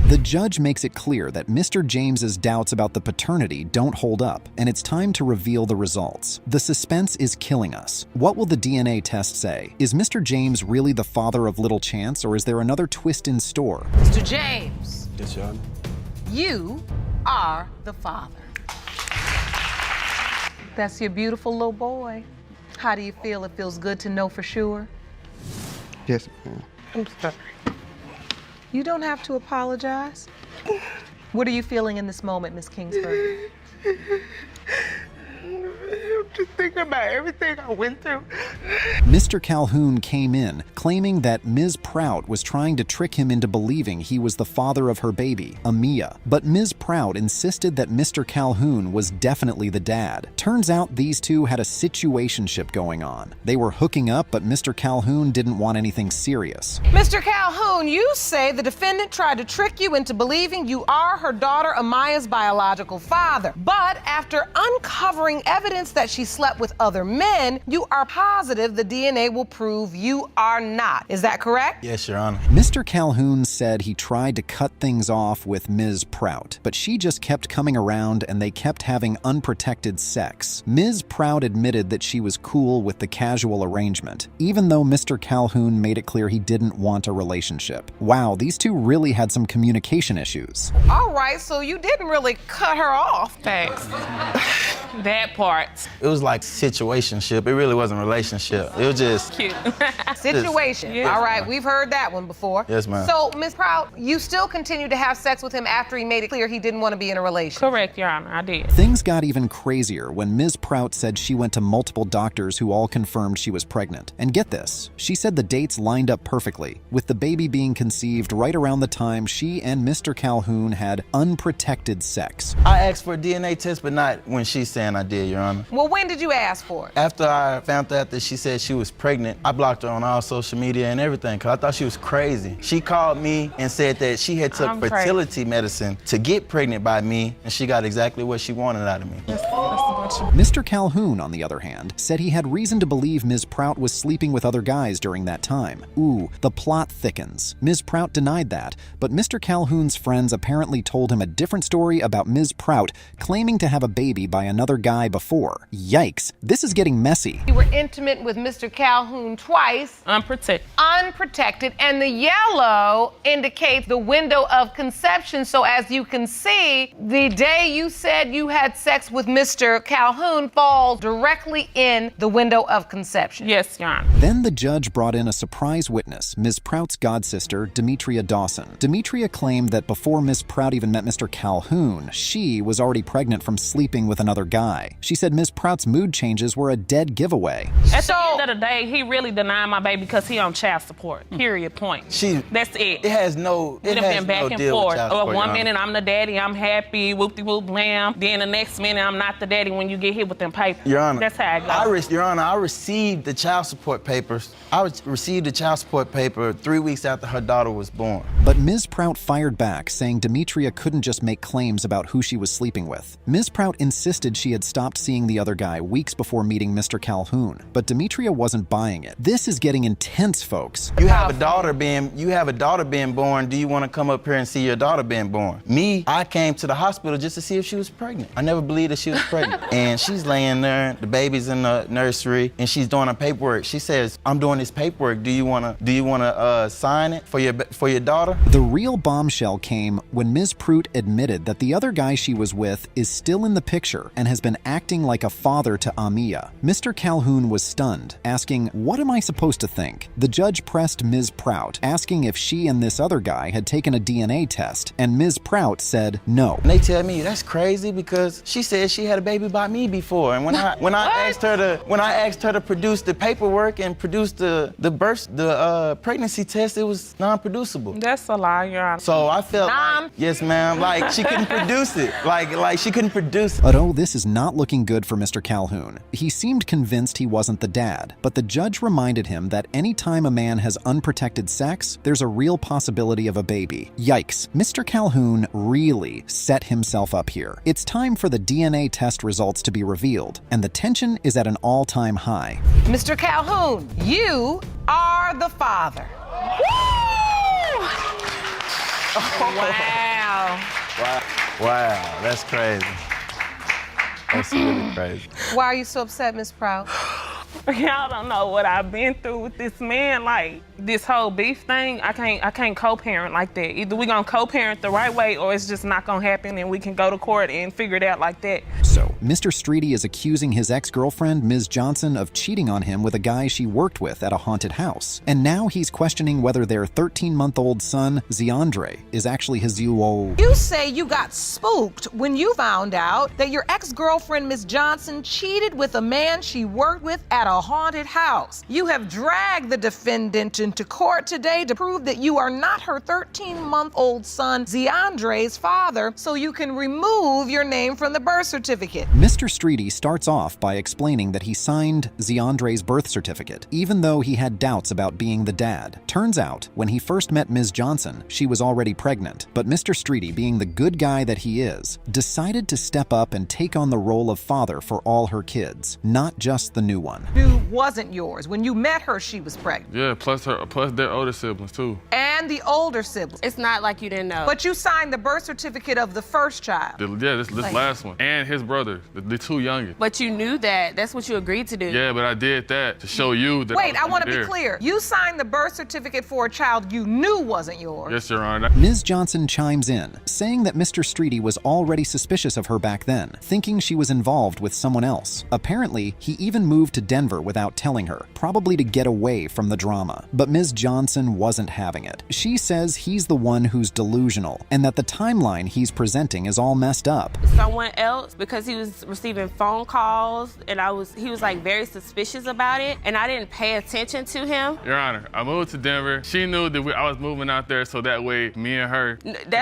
The judge makes it clear that Mr. James's doubts about the paternity don't hold up, and it's time to reveal the results. The suspense is killing us. What will the DNA test say? Is Mr. James really the father of little Chance, or is there another twist in store? Mr. James. Yes, Your Honor. You are the father. That's your beautiful little boy. How do you feel? It feels good to know for sure? Yes, ma'am. I'm sorry. You don't have to apologize. What are you feeling in this moment, Miss Kingsbury? I'm just thinking about everything I went through. Mr. Calhoun came in, claiming that Ms. Prout was trying to trick him into believing he was the father of her baby, Amaya. But Ms. Prout insisted that Mr. Calhoun was definitely the dad. Turns out these two had a situationship going on. They were hooking up, but Mr. Calhoun didn't want anything serious. Mr. Calhoun, you say the defendant tried to trick you into believing you are her daughter Amaya's biological father. But after uncovering evidence that she slept with other men, you are positive the DNA will prove you are not. Is that correct? Yes, Your Honor. Mr. Calhoun said he tried to cut things off with Ms. Prout, but she just kept coming around and they kept having unprotected sex. Ms. Prout admitted that she was cool with the casual arrangement, even though Mr. Calhoun made it clear he didn't want a relationship. Wow, these two really had some communication issues. All right, so you didn't really cut her off. Thanks. That part. It was like situationship. It really wasn't a relationship. It was just cute. Situation. Yeah. All right, we've heard that one before. Yes, ma'am. So, Ms. Prout, you still continued to have sex with him after he made it clear he didn't want to be in a relationship? Correct, Your Honor, I did. Things got even crazier when Ms. Prout said she went to multiple doctors who all confirmed she was pregnant. And get this, she said the dates lined up perfectly, with the baby being conceived right around the time she and Mr. Calhoun had unprotected sex. I asked for a DNA test, but not when she's saying I did, Your Honor. Well, when did you ask for it? After I found out that she said she was pregnant, I blocked her on all social media and everything because I thought she was crazy. She called me and said that she had took fertility medicine to get pregnant by me, and she got exactly what she wanted out of me. Mr. Calhoun, on the other hand, said he had reason to believe Ms. Prout was sleeping with other guys during that time. Ooh, the plot thickens. Ms. Prout denied that, but Mr. Calhoun's friends apparently told him a different story about Ms. Prout claiming to have a baby by another guy before. Yikes, this is getting messy. You were intimate with Mr. Calhoun twice. Unprotected, and the yellow indicates the window of conception. So as you can see, the day you said you had sex with Mr. Calhoun falls directly in the window of conception. Yes, Your Honor. Then the judge brought in a surprise witness, Ms. Prout's godsister, Demetria Dawson. Demetria claimed that before Ms. Prout even met Mr. Calhoun, she was already pregnant from sleeping with another guy. She said Ms. Prout's mood changes were a dead giveaway. At the end of the day, he really denied my baby because he on child support. Period. Point. That's it. It has no. We've It has been back no and deal forth. with child Or support, one Your Honor. minute I'm the daddy, I'm happy, whoop-de-whoop blam. Then the next minute I'm not the daddy when you get hit with them papers. Your Honor, That's how it goes. Your Honor, I received the child support papers. Received the child support paper 3 weeks after her daughter was born. But Ms. Prout fired back, saying Demetria couldn't just make claims about who she was sleeping with. Ms. Prout insisted she had stopped seeing the other guy weeks before meeting Mr. Calhoun, but Demetria wasn't buying it. This is getting intense, folks. You have a daughter being born. Do you want to come up here and see your daughter being born? Me, I came to the hospital just to see if she was pregnant. I never believed that she was pregnant. And she's laying there, the baby's in the nursery, and she's doing her paperwork. She says, "I'm doing this paperwork. Do you wanna sign it for your daughter?" The real bombshell came when Ms. Prout admitted that the other guy she was with is still in the picture and has been acting like a father to Amaya. Mr. Calhoun was stunned, asking, "What am I supposed to think?" The judge pressed Ms. Prout, asking if she and this other guy had taken a DNA test, and Ms. Prout said no. And they tell me that's crazy because she said she had a baby by me before, and when I asked her to produce the paperwork and produce the pregnancy test, it was non-producible. That's a lie, Your Honor. So I felt like, yes, ma'am, like she couldn't produce it, like she couldn't produce it. Although this is not looking good for Mr. Calhoun. He seemed convinced he wasn't the dad, but the judge reminded him that anytime a man has unprotected sex, there's a real possibility of a baby. Yikes, Mr. Calhoun really set himself up here. It's time for the DNA test results to be revealed, and the tension is at an all-time high. Mr. Calhoun, you are the father. Wow. Wow, that's crazy. That's really crazy. Why are you so upset, Miss Prout? Y'all don't know what I've been through with this man. Like, this whole beef thing, I can't co-parent like that. Either we gonna co-parent the right way or it's just not gonna happen and we can go to court and figure it out like that. So, Mr. Streety is accusing his ex-girlfriend, Ms. Johnson, of cheating on him with a guy she worked with at a haunted house. And now he's questioning whether their 13-month-old son, Zeandre, is actually his You say you got spooked when you found out that your ex-girlfriend, Ms. Johnson, cheated with a man she worked with at a haunted house. You have dragged the defendant into court today to prove that you are not her 13-month-old son, Zeandre's father, so you can remove your name from the birth certificate. Mr. Streety starts off by explaining that he signed Zeandre's birth certificate, even though he had doubts about being the dad. Turns out, when he first met Ms. Johnson, she was already pregnant, but Mr. Streety, being the good guy that he is, decided to step up and take on the role of father for all her kids, not just the new one. Who wasn't yours. When you met her, she was pregnant. Yeah, plus their older siblings too. And the older siblings. It's not like you didn't know. But you signed the birth certificate of the first child. This last one. And his brother, the two youngest. But you knew that. That's what you agreed to do. Yeah, but I did that to show you that. Wait, I want to be clear. You signed the birth certificate for a child you knew wasn't yours. Yes, Your Honor. Ms. Johnson chimes in, saying that Mr. Streety was already suspicious of her back then, thinking she was involved with someone else. Apparently, he even moved to Denver without telling her, probably to get away from the drama. But Ms. Johnson wasn't having it. She says he's the one who's delusional, and that the timeline he's presenting is all messed up. Someone else, because he was receiving phone calls, and he was like very suspicious about it, and I didn't pay attention to him. Your Honor, I moved to Denver. She knew that I was moving out there, so that way me and her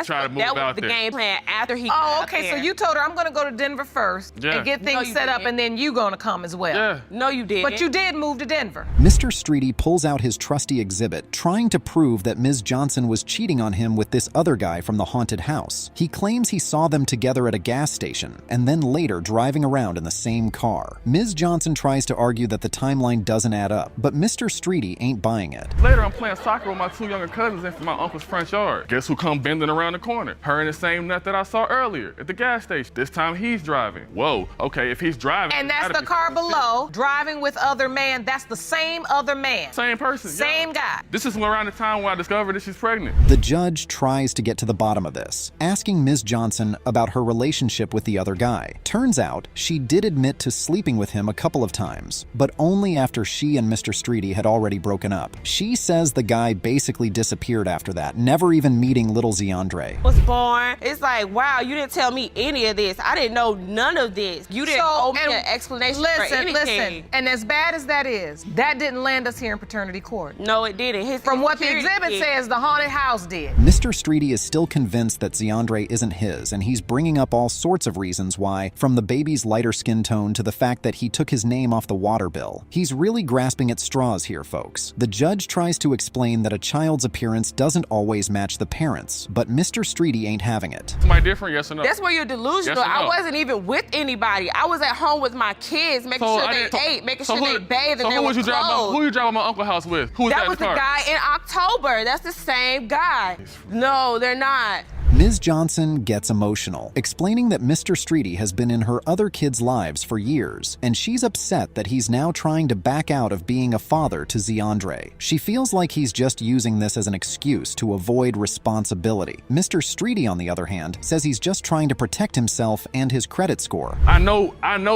try to move out there. That was the game plan after he Oh, okay, so you told her, I'm gonna go to Denver first and get things set up, and then you gonna come as well. Yeah. No, you didn't. But you did move to Denver. Mr. Streety pulls out his trusty exhibit, trying to prove that Ms. Johnson was cheating on him with this other guy from the haunted house. He claims he saw them together at a gas station, and then later driving around in the same car. Ms. Johnson tries to argue that the timeline doesn't add up, but Mr. Streety ain't buying it. Later, I'm playing soccer with my two younger cousins in my uncle's front yard. Guess who come bending around the corner? Her and the same nut that I saw earlier at the gas station. This time he's driving. Whoa, okay, if he's driving. And that's the car below, driving with other man. That's the same other man. Same person. Same guy. This is around the time when I discovered that she's pregnant. The judge tries to get to the bottom of this, asking Ms. Johnson about her relationship with the other guy. Turns turns out she did admit to sleeping with him a couple of times, but only after she and Mr. Streety had already broken up. She says the guy basically disappeared after that, never even meeting little Zeandre. Was born. It's like, wow, you didn't tell me any of this. I didn't know none of this. You didn't owe me an explanation for anything. Listen, and as bad as that is, that didn't land us here in paternity court. No, it didn't. From what the exhibit says, the haunted house did. Mr. Streety is still convinced that Zeandre isn't his, and he's bringing up all sorts of reasons why, from the baby's lighter skin tone to the fact that he took his name off the water bill. He's really grasping at straws here, folks. The judge tries to explain that a child's appearance doesn't always match the parents, but Mr. Streety ain't having it. Somebody different, yes or no? That's where you're delusional. Yes or no? I wasn't even with anybody. I was at home with my kids, making sure they ate, making sure they bathed, and they were clothed. Who you driving my uncle's house with? Who was that in was the car? the guy in October. That's the same guy. No, they're not. Ms. Johnson gets emotional, explaining that Mr. Streety has been in her other kids' lives for years, and she's upset that he's now trying to back out of being a father to Zeandre. She feels like he's just using this as an excuse to avoid responsibility. Mr. Streety, on the other hand, says he's just trying to protect himself and his credit score. I know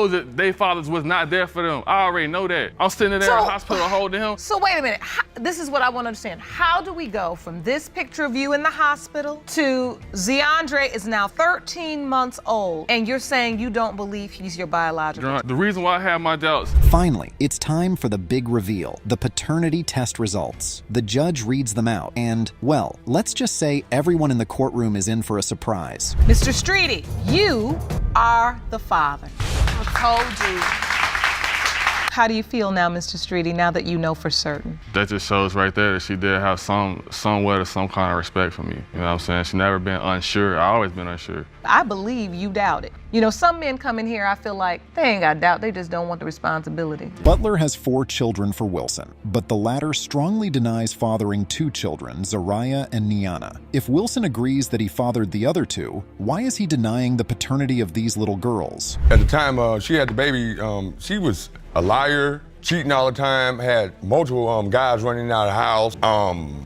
that their fathers was not there for them. I already know that. I'm sitting there in the hospital holding him. So wait a minute. This is what I want to understand. How do we go from this picture of you in the hospital to Zeandre is now 13 months old, and you're saying you don't believe he's your biological son? The reason why I have my doubts. Finally, it's time for the big reveal, the paternity test results. The judge reads them out, and, well, let's just say everyone in the courtroom is in for a surprise. Mr. Streety, you are the father. I told you. How do you feel now, Mr. Streety, now that you know for certain? That just shows right there that she did have somewhat of some kind of respect for me. You know what I'm saying? She never been unsure. I always been unsure. I believe you doubt it. You know, some men come in here, I feel like they ain't got doubt, they just don't want the responsibility. Butler has 4 children for Wilson, but the latter strongly denies fathering 2 children, Zariah and Nyiona. If Wilson agrees that he fathered the other 2, why is he denying the paternity of these little girls? At the time she had the baby, she was a liar, cheating all the time, had multiple guys running out of the house.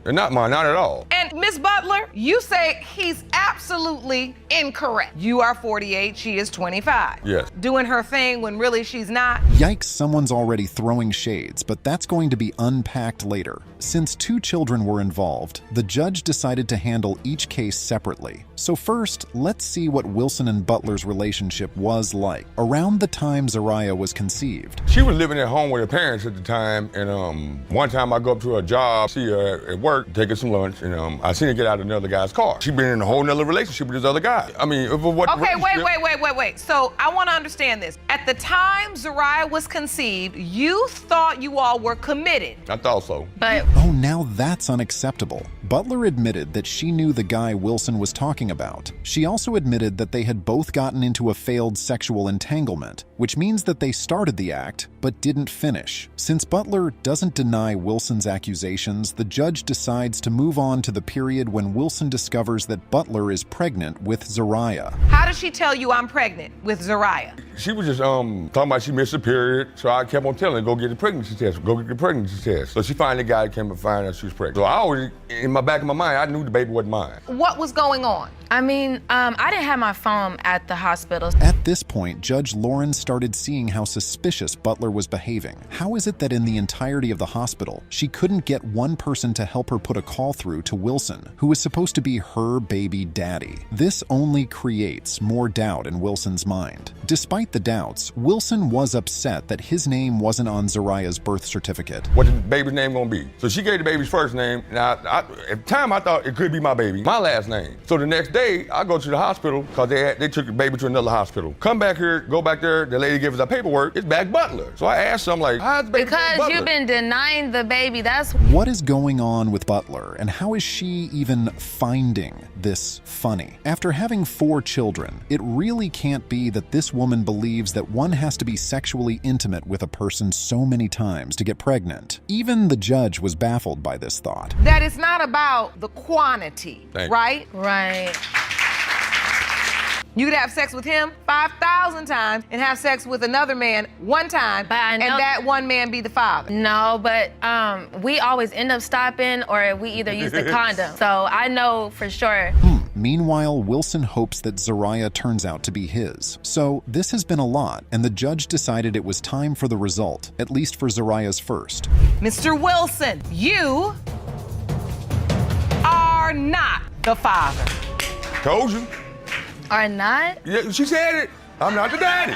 And not mine, not at all. And Miss Butler, you say he's absolutely incorrect. You are 48, she is 25. Yes. Doing her thing when really she's not. Yikes, someone's already throwing shades, but that's going to be unpacked later. Since 2 children were involved, the judge decided to handle each case separately. So first, let's see what Wilson and Butler's relationship was like around the time Zariah was conceived. She was living at home with her parents at the time, and one time I go up to her job, see her at work, take her some lunch, and I seen her get out of another guy's car. She been in a whole nother relationship with this other guy. I mean, what? Okay, wait. So I want to understand this. At the time Zariah was conceived, you thought you all were committed. I thought so. But oh, now that's unacceptable. Butler admitted that she knew the guy Wilson was talking about. She also admitted that they had both gotten into a failed sexual entanglement, which means that they started the act, but didn't finish. Since Butler doesn't deny Wilson's accusations, the judge decides to move on to the period when Wilson discovers that Butler is pregnant with Zariah. How did she tell you I'm pregnant with Zariah? She was just talking about she missed a period, so I kept on telling her, go get the pregnancy test, go get the pregnancy test. So she finally got it, came to find out she was pregnant. So I always, in my back of my mind, I knew the baby wasn't mine. What was going on? I mean, I didn't have my phone at the hospital. At this point, Judge Lauren started seeing how suspicious Butler was behaving. How is it that in the entirety of the hospital, she couldn't get one person to help her put a call through to Wilson, who was supposed to be her baby daddy? This only creates more doubt in Wilson's mind. Despite the doubts, Wilson was upset that his name wasn't on Zariah's birth certificate. What the baby's name gonna be? So she gave the baby's first name. Now, at the time, I thought it could be my baby, my last name. So the next day, I go to the hospital because they took the baby to another hospital. Come back here, go back there. The lady gave us our paperwork. It's back Butler. So I asked her, I'm like, how's the baby because Butler? You've been denying the baby. That's what is going on with Butler, and how is she even finding this funny? After having 4 children, it really can't be that this woman believes that one has to be sexually intimate with a person so many times to get pregnant. Even the judge was baffled by this thought. That it's not about the quantity, right? Right. You could have sex with him 5,000 times and have sex with another man 1 time, and that one man be the father. No, but we always end up stopping, or we either use the condom. So I know for sure. Meanwhile, Wilson hopes that Zariah turns out to be his. So this has been a lot, and the judge decided it was time for the result, at least for Zariah's first. Mr. Wilson, you are not the father. Told you. Are not? Yeah, she said it. I'm not the daddy.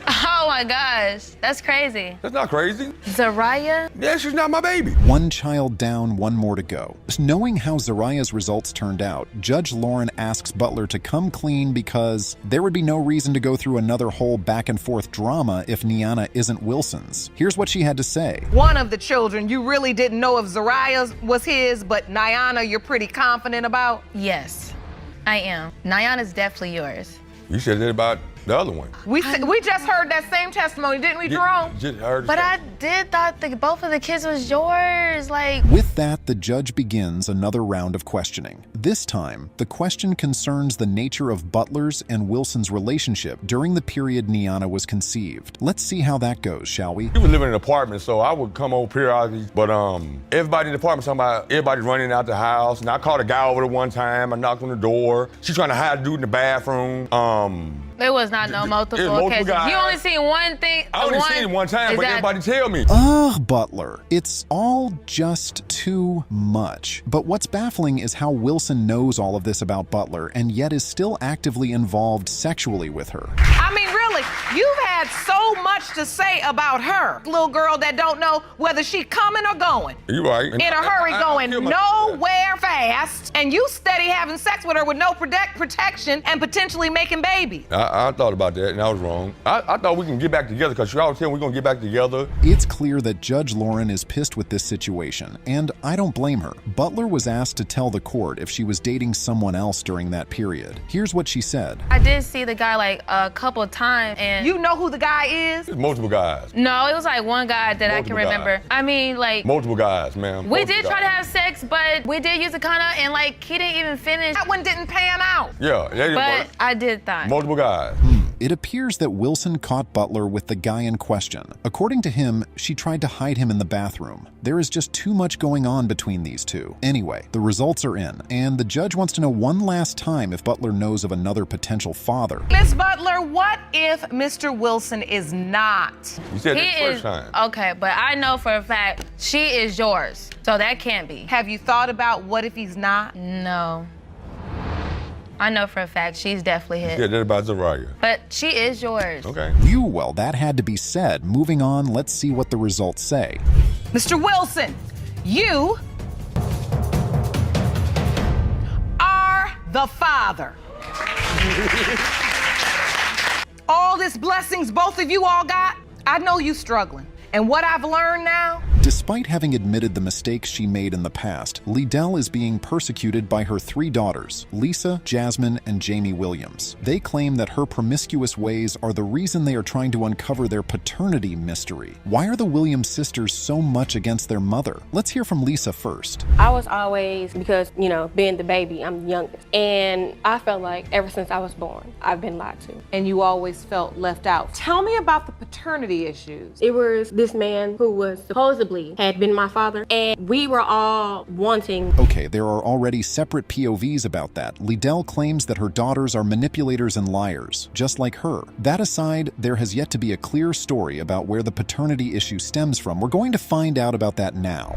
Oh my gosh, that's crazy. That's not crazy. Zariah? Yeah, she's not my baby. One child down, one more to go. Knowing how Zariah's results turned out, Judge Lauren asks Butler to come clean because there would be no reason to go through another whole back and forth drama if Nyiona isn't Wilson's. Here's what she had to say. One of the children, you really didn't know if Zariah was his, but Nyiona, you're pretty confident about? Yes, I am. Nyana's definitely yours. You said that about the other one. We just heard that same testimony, didn't we, Jerome? Just heard But I did thought both of the kids was yours, like. With that, the judge begins another round of questioning. This time, the question concerns the nature of Butler's and Wilson's relationship during the period Nyiona was conceived. Let's see how that goes, shall we? We were living in an apartment, so I would come over periodically, but everybody in the apartment, everybody running out the house, and I called a guy over there one time, I knocked on the door, she trying to hide a dude in the bathroom. There was not no multiple occasions. guys. You only seen one thing. I only seen it one time, but everybody tell me. Ugh, Butler. It's all just too much. But what's baffling is how Wilson knows all of this about Butler and yet is still actively involved sexually with her. I mean, really, you've had so much to say about her. Little girl that don't know whether she coming or going. You're right. In a hurry, going nowhere fast, and you steady having sex with her with no protection and potentially making babies. I thought about that, and I was wrong. I thought we can get back together, because she always telling we're going to get back together. It's clear that Judge Lauren is pissed with this situation, and I don't blame her. Butler was asked to tell the court if she was dating someone else during that period. Here's what she said. I did see the guy like a couple of times, and you know who the guy is? There's multiple guys. No, it was like one guy that I can remember. I mean, like multiple guys, ma'am. We did try to have sex, but we did use a condom, and like he didn't even finish. That one didn't pan out. Yeah, that didn't work. I did that. Multiple guys. It appears that Wilson caught Butler with the guy in question. According to him, she tried to hide him in the bathroom. There is just too much going on between these two. Anyway, the results are in, and the judge wants to know one last time if Butler knows of another potential father. Miss Butler, what if Mr. Wilson is not? You said that the first time. Okay, but I know for a fact she is yours, so that can't be. Have you thought about what if he's not? No. I know for a fact she's definitely his. Yeah, that about Zariah. But she is yours. Okay. Well, that had to be said. Moving on, let's see what the results say. Mr. Wilson, you are the father. All this blessings both of you all got, I know you struggling. And what I've learned now? Despite having admitted the mistakes she made in the past, Liddell is being persecuted by her 3 daughters, Lisa, Jasmine, and Jamie Williams. They claim that her promiscuous ways are the reason they are trying to uncover their paternity mystery. Why are the Williams sisters so much against their mother? Let's hear from Lisa first. I was always, because, being the baby, I'm the youngest. And I felt like ever since I was born, I've been lied to. And you always felt left out. Tell me about the paternity issues. It was this man who was supposedly had been my father, and we were all wanting. Okay, there are already separate POVs about that. Liddell claims that her daughters are manipulators and liars, just like her. That aside, there has yet to be a clear story about where the paternity issue stems from. We're going to find out about that now.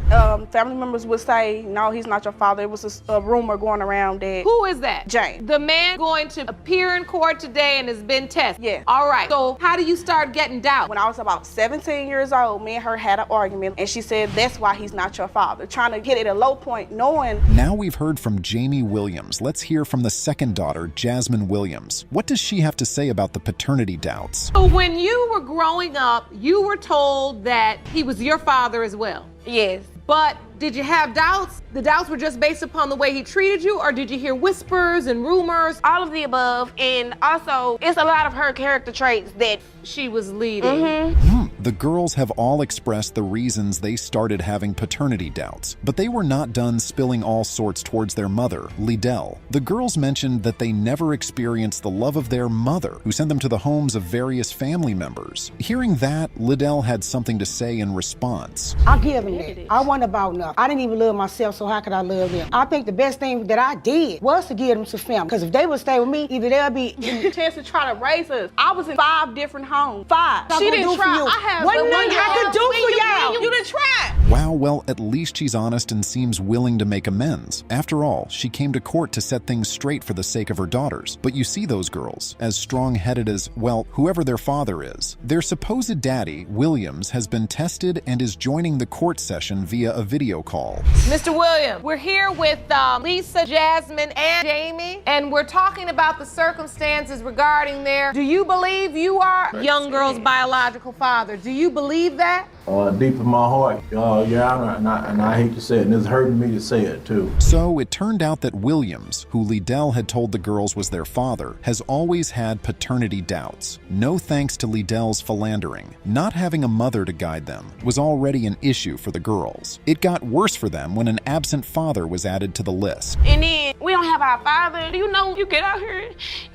Family members would say, no, he's not your father. It was a rumor going around that. Who is that? Jane. The man going to appear in court today and has been tested? Yeah. All right, so how do you start getting doubt? When I was about 17 years old, me and her had an argument, and she said, that's why he's not your father. Trying to get it at a low point, knowing. Now we've heard from Jamie Williams. Let's hear from the second daughter, Jasmine Williams. What does she have to say about the paternity doubts? So when you were growing up, you were told that he was your father as well? Yes. But did you have doubts? The doubts were just based upon the way he treated you, or did you hear whispers and rumors? All of the above, and also it's a lot of her character traits that she was leading. The girls have all expressed the reasons they started having paternity doubts, but they were not done spilling all sorts towards their mother, Liddell. The girls mentioned that they never experienced the love of their mother, who sent them to the homes of various family members. Hearing that, Liddell had something to say in response. I give them that. I wasn't about nothing. I didn't even love myself, so how could I love them? I think the best thing that I did was to give them to family, because if they would stay with me, either they'll be in the chance to try to raise us. I was in 5 different homes. 5. She didn't try. I have one thing I could do for y'all. You didn't try. Wow, well, at least she's honest and seems willing to make amends. After all, she came to court to set things straight for the sake of her daughters. But you see those girls, as strong-headed as, well, whoever their father is. Their supposed daddy, Williams, has been tested and is joining the court session via a video call. Mr. Williams, we're here with Lisa, Jasmine, and Jamie, and we're talking about the circumstances regarding their, do you believe you are young girl's biological father? Do you believe that? Deep in my heart, Your Honor, and I hate to say it, and it's hurting me to say it too. So it turned out that Williams, who Liddell had told the girls was their father, has always had paternity doubts. No thanks to Liddell's philandering. Not having a mother to guide them was already an issue for the girls. It got worse for them when an absent father was added to the list. And then we don't have our father. You know, you get out here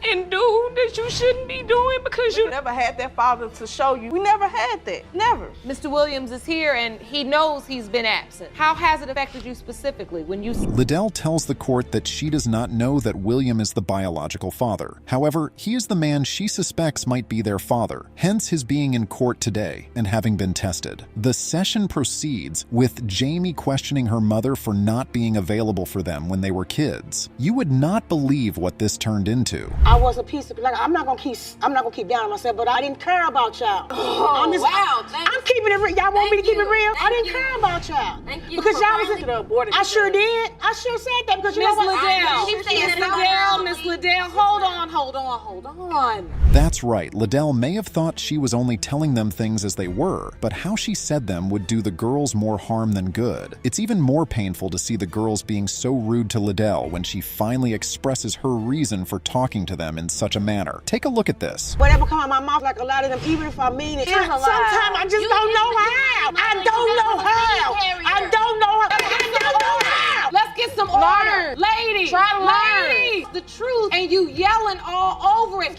and do that you shouldn't be doing because you never had that father to show you. We never had that. Never. Mr. Williams is here and he knows he's been absent. How has it affected you specifically when you... Liddell tells the court that she does not know that William is the biological father. However, he is the man she suspects might be their father, hence his being in court today and having been tested. The session proceeds with Jamie questioning her mother for not being available for them when they were kids. You would not believe what this turned into. I was a piece of, like, I'm not gonna keep down on myself, but I didn't care about y'all. I'm keeping it real. Y'all want me to keep it real? I didn't care about y'all. Because y'all was in I sure did. I sure said that because you know what? Miss Liddell, hold on. That's right. Liddell may have thought she was only telling them things as they were, but how she said them would do the girls more harm than good. It's even more painful to see the girls being so rude to Liddell when she finally expresses her reason for talking to them in such a manner. Take a look at this. Whatever come out my mouth, like a lot of them, even if I mean it, sometimes I just don't know how. I don't know how. I don't know how. Let's get some order. Ladies, try to learn the truth and you yelling all over it.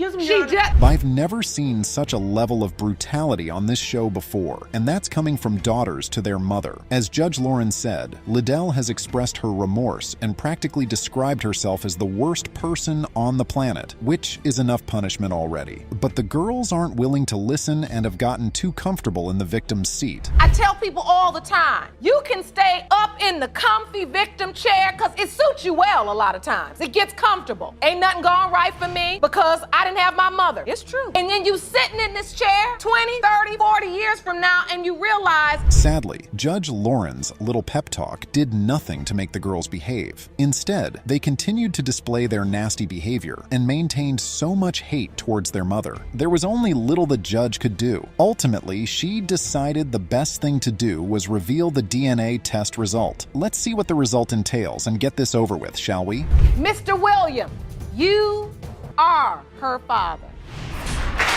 I've never seen such a level of brutality on this show before, and that's coming from daughters to their mother. As Judge Lauren said, Liddell has expressed her remorse and practically described herself as the worst person on the planet, which is enough punishment already. But the girls aren't willing to listen and have gotten too comfortable in the victim's seat. I tell people all the time, you can stay up in the comfy victim chair because it suits you well a lot of times. It gets comfortable. Ain't nothing gone right for me because I didn't have my mother. It's true. And then you sitting in this chair 20, 30, 40 years from now and you realize... Sadly, Judge Lauren's little pep talk did nothing to make the girls behave. Instead, they continued to display their nasty behavior and maintained so much hate towards their mother. There was only little the judge could do. Ultimately, she decided the best thing to do was reveal the DNA test result. Let's see what the result entails and get this over with, shall we? Mr. Williams, you are her father.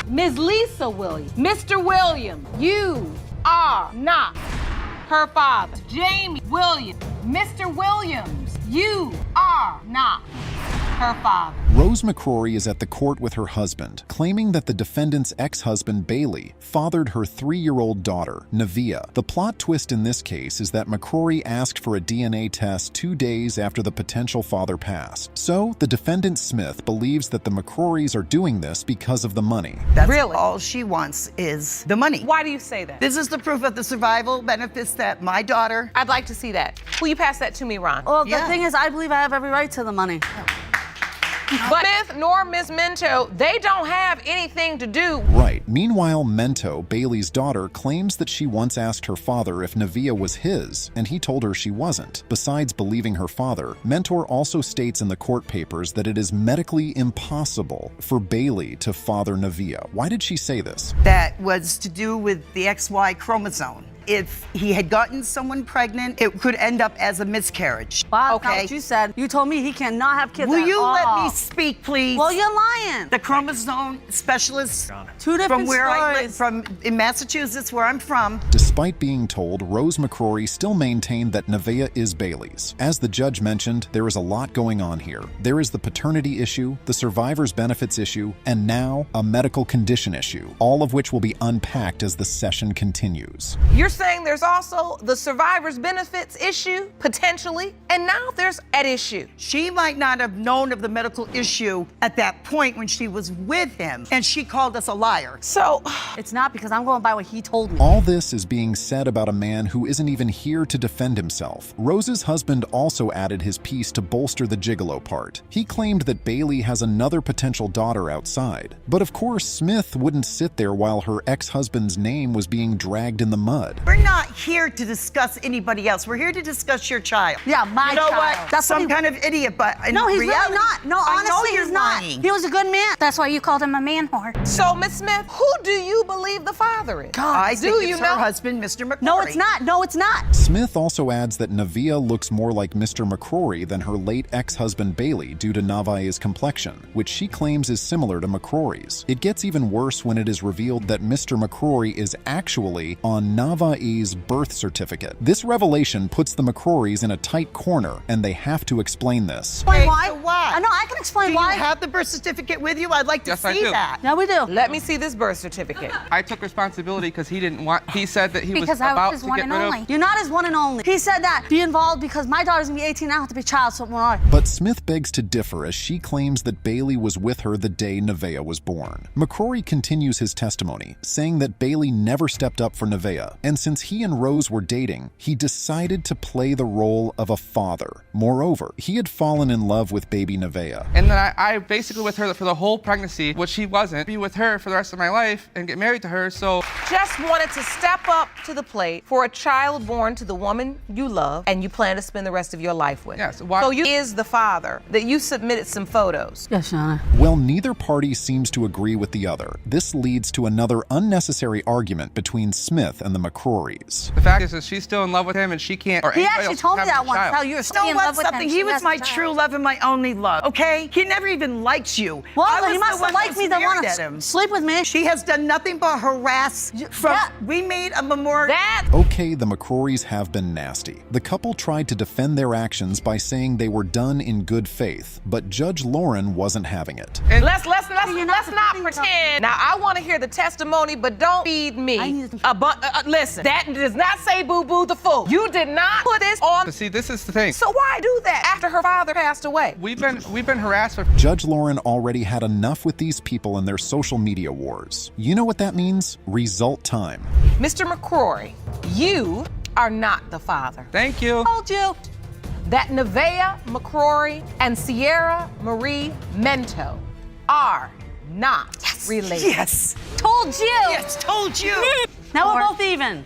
Ms. Lisa Williams, Mr. Williams, you are not her father. Jamie Williams, Mr. Williams, you are not her father. Rose McCrory is at the court with her husband, claiming that the defendant's ex-husband, Bailey, fathered her 3-year-old daughter, Nevaeh. The plot twist in this case is that McCrory asked for a DNA test 2 days after the potential father passed. So, the defendant, Smith, believes that the McCrorys are doing this because of the money. That's all she wants is the money. Why do you say that? This is the proof of the survival benefits that my daughter... I'd like to see that. Will you pass that to me, Ron? Well, the thing is, I believe I have every right to the money. But Smith nor Miss Mento, they don't have anything to do. Right. Meanwhile, Mento, Bailey's daughter, claims that she once asked her father if Nevaeh was his, and he told her she wasn't. Besides believing her father, Mentor also states in the court papers that it is medically impossible for Bailey to father Nevaeh. Why did she say this? That was to do with the XY chromosome. if he had gotten someone pregnant, it could end up as a miscarriage. Wow, okay. that's what you said. You told me he cannot have kids. Will at you all. let me speak, please? Well, you're lying. The chromosome specialist Two different from where I stories. live, from in Massachusetts, where I'm from. Despite being told, Rose McCrory still maintained that Nevaeh is Bailey's. As the judge mentioned, there is a lot going on here. There is the paternity issue, the survivor's benefits issue, and now a medical condition issue, all of which will be unpacked as the session continues. You're saying there's also the survivor's benefits issue, potentially, and now there's at issue. She might not have known of the medical issue at that point when she was with him, and she called us a liar. So, it's not because I'm going by what he told me. All this is being said about a man who isn't even here to defend himself. Rose's husband also added his piece to bolster the gigolo part. He claimed that Bailey has another potential daughter outside. But of course, Smith wouldn't sit there while her ex-husband's name was being dragged in the mud. We're not here to discuss anybody else. We're here to discuss your child. Yeah, my you know child. What? That's some what he... kind of idiot, but in no, he's reality, really not. No, honestly, I know you're he's not. lying. He was a good man. That's why you called him a man whore. So, Miss Smith, who do you believe the father is? I do think you it's know? her husband, Mr. McCrory. No, it's not. No, it's not. Smith also adds that Nevaeh looks more like Mr. McCrory than her late ex-husband Bailey due to Nevaeh's complexion, which she claims is similar to McCrory's. It gets even worse when it is revealed that Mr. McCrory is actually on Nevaeh's birth certificate. This revelation puts the McCrorys in a tight corner, and they have to explain this. Okay, why? so why? I know, I can explain do why. Do you have the birth certificate with you? I'd like to Yes, I see do. that. No, we do. Let me see this birth certificate. I took responsibility because he didn't want, he said that he was Because I about was his to one get and rid only. of. You're not his one and only. He said that. Be involved because my daughter's gonna be 18 and I have to be child support. But Smith begs to differ as she claims that Bailey was with her the day Nevaeh was born. McCrory continues his testimony, saying that Bailey never stepped up for Nevaeh, and since he and Rose were dating, he decided to play the role of a father. Moreover, he had fallen in love with baby Nevaeh. And then I basically with her for the whole pregnancy, which she wasn't, be with her for the rest of my life and get married to her, so. Just wanted to step up to the plate for a child born to the woman you love and you plan to spend the rest of your life with. Yes. So you is the father that you submitted some photos. Yes, Shauna. Well, neither party seems to agree with the other. This leads to another unnecessary argument between Smith and the McCrorys. The fact is that she's still in love with him and she can't, or He anybody actually else told me have that a once, child. how you were still Know in what, love with him. something? He was my true love and my only love, okay? He never even liked you. Well, I was he the must one have liked that me to sneered want at him. to sleep with me. She has done nothing but harass. We made a memorial. Okay, the McCrorys have been nasty. The couple tried to defend their actions by saying they were done in good faith, but Judge Lauren wasn't having it. And let's not pretend. Now I want to hear the testimony, but don't feed me. Listen, that does not say Boo Boo the fool. You did not put this on. But see, this is the thing. So why do that after her father passed away? We've been harassed for. Judge Lauren already had enough with these people and their social media wars. You know what that means? Result time. Mr. McCrory, you are not the father. Thank you. Told you that Nevaeh McCrory and Sierra Marie Mento are not related. Yes. Told you. Yes, told you. Now we're both even.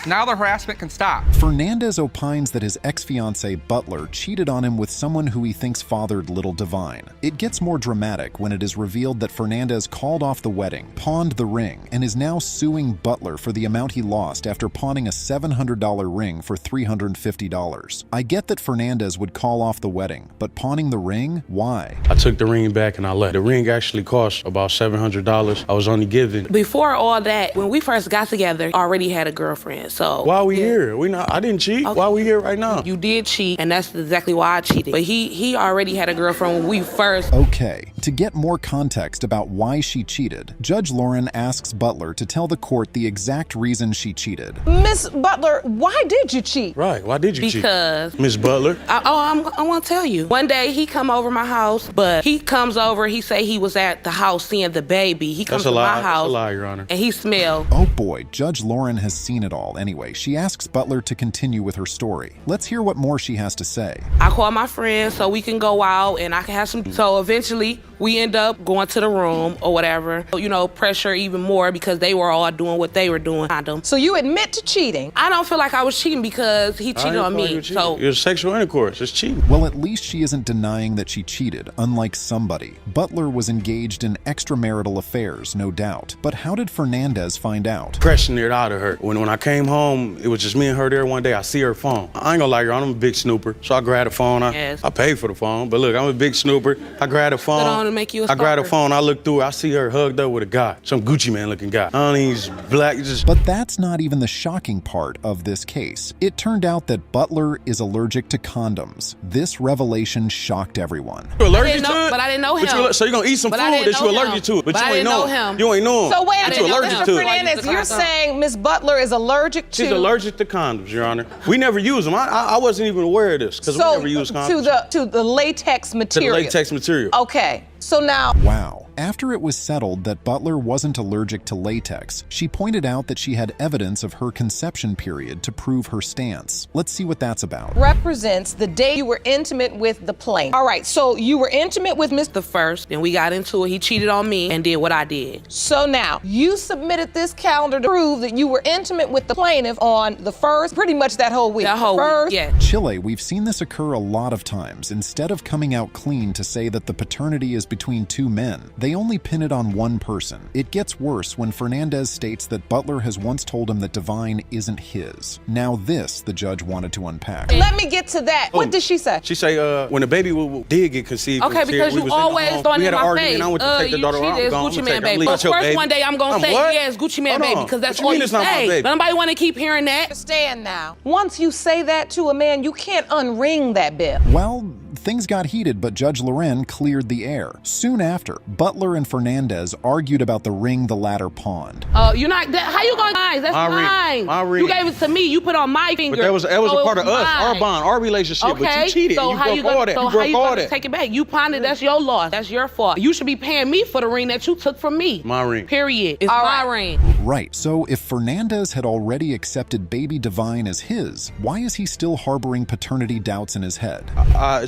Now the harassment can stop. Fernandez opines that his ex-fiancée Butler cheated on him with someone who he thinks fathered little Divine. It gets more dramatic when it is revealed that Fernandez called off the wedding, pawned the ring, and is now suing Butler for the amount he lost after pawning a $700 ring for $350. I get that Fernandez would call off the wedding, but pawning the ring? Why? I took the ring back and I left. The ring actually cost about $700. I was only given. Before all that, when we first got together, I already had a girlfriend. So why are we here? I didn't cheat. Okay. Why are we here right now? You did cheat, and that's exactly why I cheated. But he already had a girlfriend when we first. Okay, to get more context about why she cheated, Judge Lauren asks Butler to tell the court the exact reason she cheated. Miss Butler, why did you cheat? Right, why did you cheat? Because Miss Butler. I want to tell you. One day he come over my house, but he comes over. He say he was at the house seeing the baby. He comes to my house. That's a lie, Your Honor. And he smelled. Oh boy, Judge Lauren has seen it all. Anyway, she asks Butler to continue with her story. Let's hear what more she has to say. I call my friends so we can go out and I can have some. So eventually we end up going to the room or whatever. You know, pressure even more because they were all doing what they were doing. So you admit to cheating? I don't feel like I was cheating because he cheated on me. So it's sexual intercourse. It's cheating. Well, at least she isn't denying that she cheated, unlike somebody. Butler was engaged in extramarital affairs, no doubt. But how did Fernandez find out? Pressing it out of her. When I came home, it was just me and her there one day. I see her phone. I ain't gonna lie, I'm a big snooper. So I grabbed the phone. I paid for the phone. But look, I'm a big snooper. I grabbed the phone. I grabbed the phone. I look through it. I see her hugged up with a guy. Some Gucci man looking guy. I don't think he's black. But that's not even the shocking part of this case. It turned out that Butler is allergic to condoms. This revelation shocked everyone. You allergic to it? But I didn't know him. So you're gonna eat some food that you allergic to, but you ain't know him. You ain't know him. So wait a minute, minute, allergic Mr. to Fernandez, you're saying Miss Butler is allergic to... She's allergic to condoms, Your Honor. We never use them. I wasn't even aware of this because we never use condoms. To the latex material. To the latex material. Okay, so now... Wow. After it was settled that Butler wasn't allergic to latex, she pointed out that she had evidence of her conception period to prove her stance. Let's see what that's about. Represents the day you were intimate with the plaintiff. All right, so you were intimate with Mr. First, then we got into it. He cheated on me and did what I did. So now, you submitted this calendar to prove that you were intimate with the plaintiff on the first, pretty much that whole week. That whole week, yeah. Chile, we've seen this occur a lot of times. Instead of coming out clean to say that the paternity is between two men, they only pin it on one person. It gets worse when Fernandez states that Butler has once told him that Divine isn't his. Now this, the judge wanted to unpack. Let me get to that. What did she say? She say, when the baby did get conceived. Okay, because you always throwing in my face. I went to take the daughter out. It's Gucci Man baby. But first one day I'm gonna say, yeah, it's Gucci Man baby, because that's all you say. Nobody wanna keep hearing that. Understand now. Once you say that to a man, you can't unring that bell. Well, things got heated, but Judge Loren cleared the air. Soon after, Butler and Fernandez argued about the ring the latter pawned. You're not, how you gonna lie? That's mine. You gave it to me. You put on my finger. But that was a part of us, our bond, our relationship. Okay. But you cheated. So you how broke you gonna, all that. so you how broke you all gonna that. take it back? You pawned it. That's your loss. That's your fault. You should be paying me for the ring that you took from me. My ring. Period. It's my ring. Right. So if Fernandez had already accepted baby Divine as his, why is he still harboring paternity doubts in his head?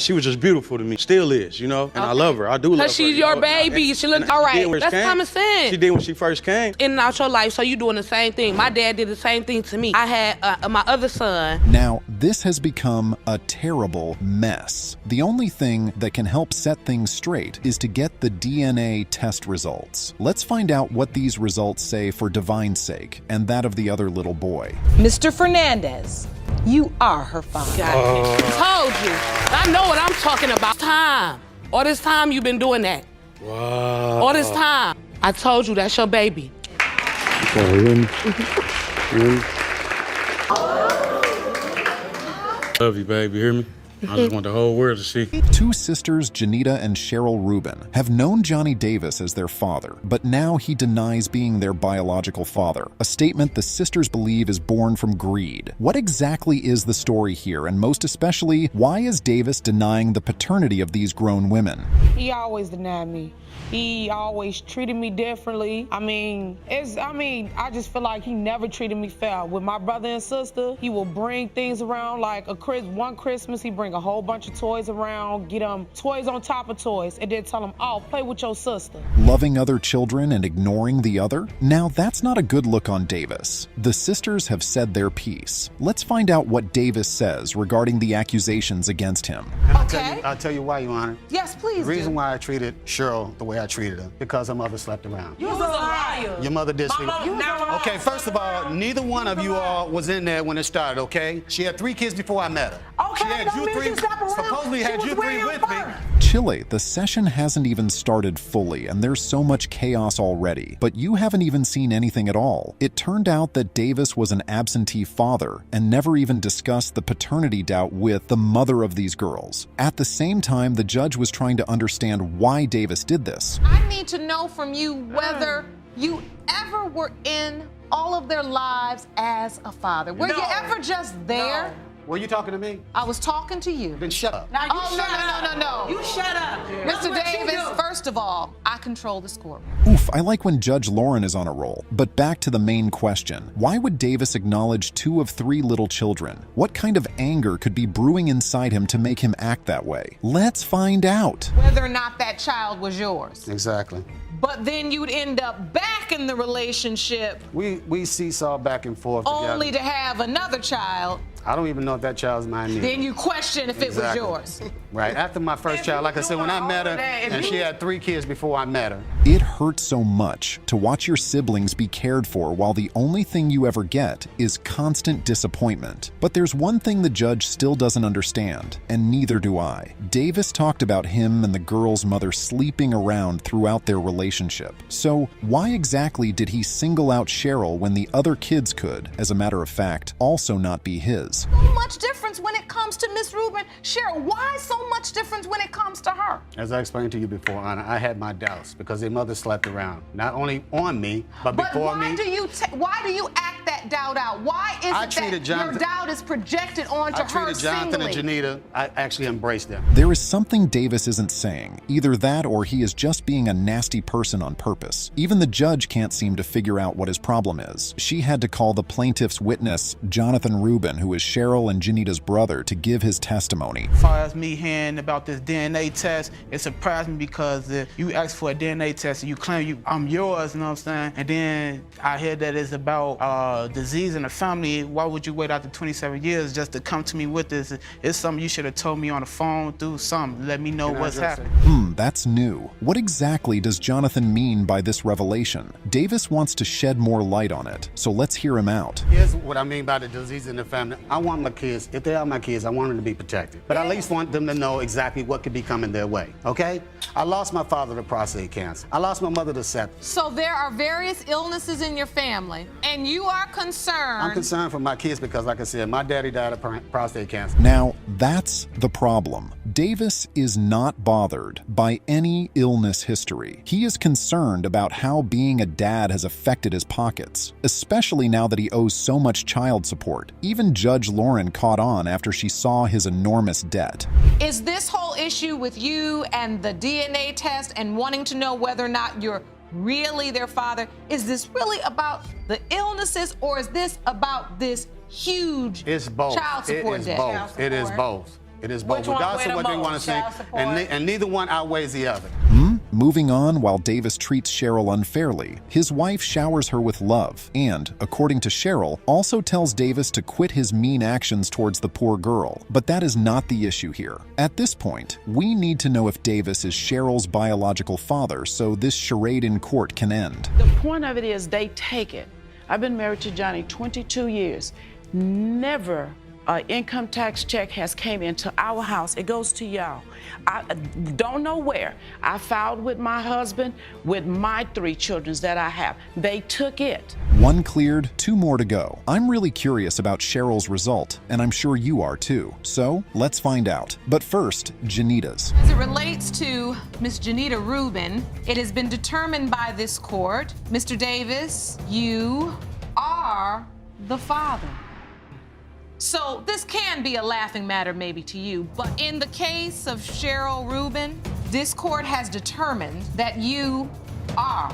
She was just beautiful to me. Still is, and I love her. I do love her. Because she's your baby. She look all right. That's common sense. She did when she first came. In and out your life, so you doing the same thing. My dad did the same thing to me. I had my other son. Now, this has become a terrible mess. The only thing that can help set things straight is to get the DNA test results. Let's find out what these results say for Divine's sake and that of the other little boy. Mr. Fernandez, you are her father. Told you. I know what I'm talking about. Time. All this time you've been doing that. Wow. All this time. I told you that's your baby. Love you, baby. You hear me? I just want the whole world to see. Two sisters, Janita and Cheryl Rubin, have known Johnny Davis as their father, but now he denies being their biological father, a statement the sisters believe is born from greed. What exactly is the story here, and most especially, why is Davis denying the paternity of these grown women? He always denied me. He always treated me differently. I just feel like he never treated me fair. With my brother and sister, he will bring things around like one Christmas, he bring a whole bunch of toys around, get them toys on top of toys, and then tell them, oh, play with your sister. Loving other children and ignoring the other? Now, that's not a good look on Davis. The sisters have said their piece. Let's find out what Davis says regarding the accusations against him. I'll tell you why, Your Honor. Yes, please. The reason why I treated Cheryl the way I treated her, because her mother slept around. You was a liar. Your mother did sleep. Okay, first of all, neither one of you all was in there when it started, okay? She had 3 kids before I met her. Okay, she had you 3, supposedly had you 3 with me. Chile, the session hasn't even started fully, and there's so much chaos already. But you haven't even seen anything at all. It turned out that Davis was an absentee father and never even discussed the paternity doubt with the mother of these girls. At the same time, the judge was trying to understand why Davis did this. I need to know from you whether you ever were in all of their lives as a father. Were you ever just there? Were you talking to me? I was talking to you. Then shut up. Now you Oh, shut up. no. You shut up. That's Mr. what you Davis, do. first of all, I control this court. Oof, I like when Judge Lauren is on a roll. But back to the main question. Why would Davis acknowledge 2 of 3 little children? What kind of anger could be brewing inside him to make him act that way? Let's find out. Whether or not that child was yours. Exactly. But then you'd end up back in the relationship We seesaw back and forth only together. to have another child. I don't even know if that child's mine either. Then you question if it was yours. Right. After my first child, like I said, when I met her, and she had 3 kids before I met her. It hurts so much to watch your siblings be cared for while the only thing you ever get is constant disappointment. But there's one thing the judge still doesn't understand, and neither do I. Davis talked about him and the girl's mother sleeping around throughout their relationship. So why exactly did he single out Cheryl when the other kids could, as a matter of fact, also not be his? So much difference when it comes to Miss Rubin. Cheryl, why so much difference when it comes to her? As I explained to you before, Anna, I had my doubts because their mother slept around, not only on me, but before me. Why do you act that doubt out? Why is it that your doubt is projected onto her I treated Jonathan and Janita, I actually embraced them. There is something Davis isn't saying. Either that or he is just being a nasty person on purpose. Even the judge can't seem to figure out what his problem is. She had to call the plaintiff's witness, Jonathan Rubin, who is Cheryl and Janita's brother, to give his testimony. As far as me hearing about this DNA test, it surprised me because you asked for a DNA test and you claim I'm yours, you know what I'm saying? And then I hear that it's about disease in the family. Why would you wait after 27 years just to come to me with this? It's something you should have told me on the phone, do something, let me know what's happening. That's new. What exactly does Jonathan mean by this revelation? Davis wants to shed more light on it, so let's hear him out. Here's what I mean by the disease in the family. I want my kids, if they are my kids, I want them to be protected. But I at least want them to know exactly what could be coming their way, okay? I lost my father to prostate cancer. I lost my mother to sepsis. So there are various illnesses in your family, and you are concerned. I'm concerned for my kids because, like I said, my daddy died of prostate cancer. Now, that's the problem. Davis is not bothered by any illness history. He is concerned about how being a dad has affected his pockets, especially now that he owes so much child support. Even Judge Lauren caught on after she saw his enormous debt. Is this whole issue with you and the DNA test and wanting to know whether or not you're really their father, is this really about the illnesses, or is this about this huge child support debt? It is both. It is both. Regardless of what they want to say, and neither one outweighs the other. Moving on, while Davis treats Cheryl unfairly, his wife showers her with love and, according to Cheryl, also tells Davis to quit his mean actions towards the poor girl. But that is not the issue here. At this point, we need to know if Davis is Cheryl's biological father so this charade in court can end. The point of it is they take it. I've been married to Johnny 22 years. Never an income tax check has came into our house. It goes to y'all. I don't know where. I filed with my husband, with my 3 children that I have. They took it. 1 cleared, 2 more to go. I'm really curious about Cheryl's result, and I'm sure you are too. So let's find out. But first, Janita's. As it relates to Miss Janita Rubin, it has been determined by this court, Mr. Davis, you are the father. So this can be a laughing matter maybe to you, but in the case of Cheryl Rubin, this court has determined that you are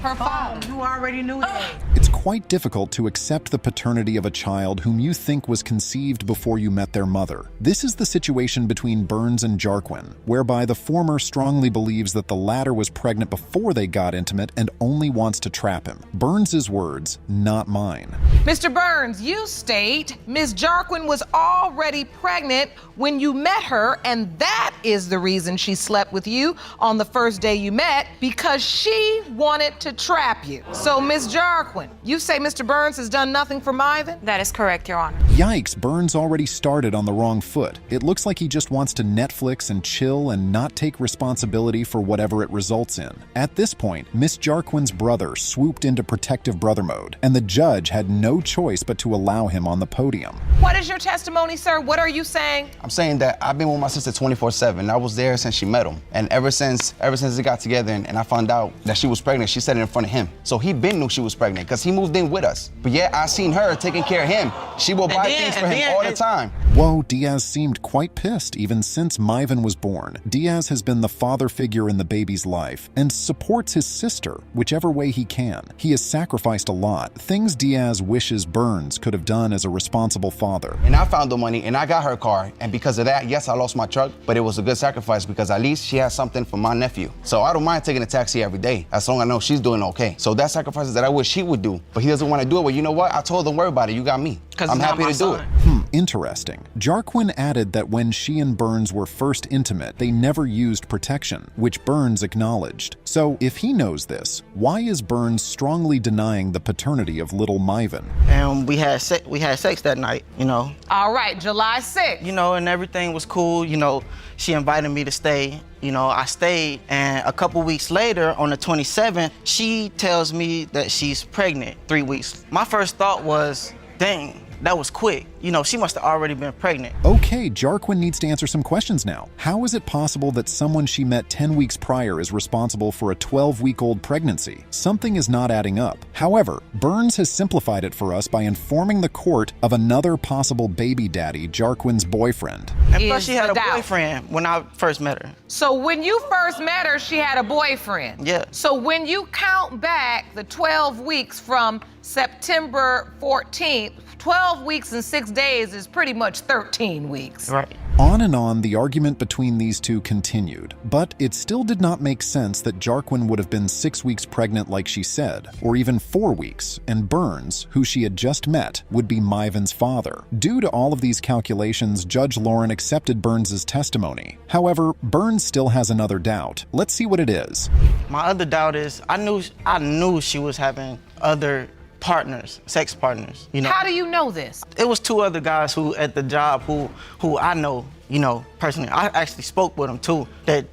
her father. You already knew that. It's quite difficult to accept the paternity of a child whom you think was conceived before you met their mother. This is the situation between Burns and Jarquin, whereby the former strongly believes that the latter was pregnant before they got intimate and only wants to trap him. Burns' words, not mine. Mr. Burns, you state Ms. Jarquin was already pregnant when you met her, and that is the reason she slept with you on the first day you met, because she wanted to trap you. So, Ms. Jarquin, you say Mr. Burns has done nothing for Marvin? That is correct, Your Honor. Yikes, Burns already started on the wrong foot. It looks like he just wants to Netflix and chill and not take responsibility for whatever it results in. At this point, Miss Jarquin's brother swooped into protective brother mode, and the judge had no choice but to allow him on the podium. What is your testimony, sir? What are you saying? I'm saying that I've been with my sister 24/7. I was there since she met him. And ever since they got together and I found out that she was pregnant pregnant, she said it in front of him. So he been knew she was pregnant because he moved in with us. But yet I seen her taking care of him. She will buy things for him all the time. Whoa, Diaz seemed quite pissed even since Marvin was born. Diaz has been the father figure in the baby's life and supports his sister whichever way he can. He has sacrificed a lot, things Diaz wishes Burns could have done as a responsible father. And I found the money and I got her car. And because of that, yes, I lost my truck, but it was a good sacrifice because at least she has something for my nephew. So I don't mind taking a taxi every day as long as I know she's doing okay. So that's sacrifices that I wish he would do, but he doesn't want to do it. Well, you know what? I told him, worry about it. You got me. I'm happy to do it. Interesting. Jarquin added that when she and Burns were first intimate, they never used protection, which Burns acknowledged. So if he knows this, why is Burns strongly denying the paternity of little Marvin? And we had sex that night, you know. All right, July 6th. You know, and everything was cool. You know, she invited me to stay. You know, I stayed, and a couple weeks later, on the 27th, she tells me that she's pregnant 3 weeks. My first thought was, dang, that was quick. You know, she must have already been pregnant. Okay, Jarquin needs to answer some questions now. How is it possible that someone she met 10 weeks prior is responsible for a 12-week-old pregnancy? Something is not adding up. However, Burns has simplified it for us by informing the court of another possible baby daddy, Jarquin's boyfriend. And plus, she had a boyfriend when I first met her. So when you first met her, she had a boyfriend. Yeah. So when you count back the 12 weeks from September 14th, 12 weeks and 6 days is pretty much 13 weeks. Right. On and on, the argument between these two continued, but it still did not make sense that Jarquin would have been 6 weeks pregnant like she said, or even 4 weeks, and Burns, who she had just met, would be Marvin's father. Due to all of these calculations, Judge Lauren accepted Burns' testimony. However, Burns still has another doubt. Let's see what it is. My other doubt is, I knew she was having other partners, sex partners, you know. How do you know this? It was 2 other guys who at the job who I know, you know, personally. I actually spoke with them too, that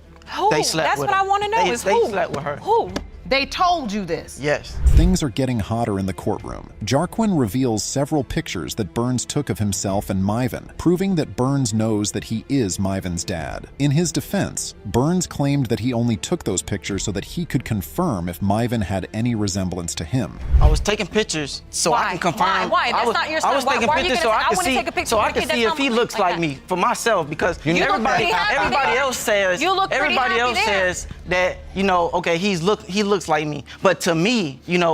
they slept That's with what her. I want to know is who? They slept with her. Who? They told you this? Yes. Things are getting hotter in the courtroom. Jarquin reveals several pictures that Burns took of himself and Marvin, proving that Burns knows that he is Marvin's dad. In his defense, Burns claimed that he only took those pictures so that he could confirm if Marvin had any resemblance to him. I was taking pictures so I can confirm. Why? That's not your son. I was taking pictures so I could see if he looks like me for myself, because everybody else says that, you know, okay, he looks like me, but to me, you know,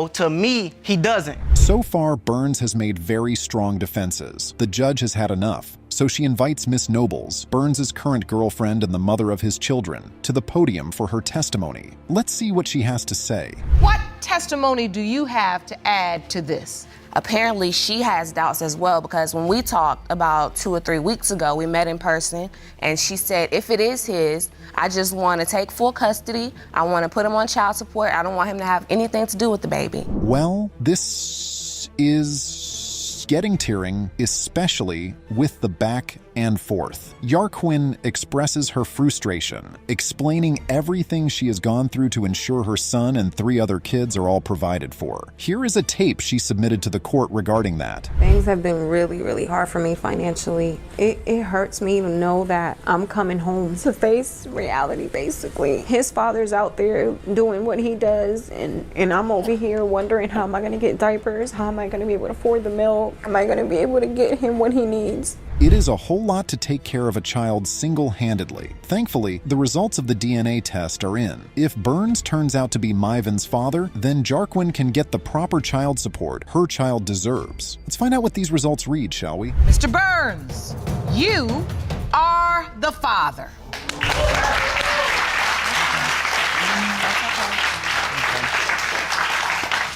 he doesn't. So far, Burns has made very strong defenses. The judge has had enough, so she invites Miss Nobles, Burns' current girlfriend and the mother of his children, to the podium for her testimony. Let's see what she has to say. What testimony do you have to add to this? Apparently she has doubts as well, because when we talked about 2 or 3 weeks ago, we met in person, and she said, if it is his, I just want to take full custody. I want to put him on child support. I don't want him to have anything to do with the baby. Well, this is getting tearing, especially with the back and forth. Jarquin expresses her frustration, explaining everything she has gone through to ensure her son and 3 other kids are all provided for. Here is a tape she submitted to the court regarding that. Things have been really, really hard for me financially. It hurts me to know that I'm coming home to face reality, basically. His father's out there doing what he does, and I'm over here wondering, how am I gonna get diapers? How am I gonna be able to afford the milk? Am I gonna be able to get him what he needs? It is a whole lot to take care of a child single-handedly. Thankfully, the results of the DNA test are in. If Burns turns out to be Marvin's father, then Jarquin can get the proper child support her child deserves. Let's find out what these results read, shall we? Mr. Burns, you are the father.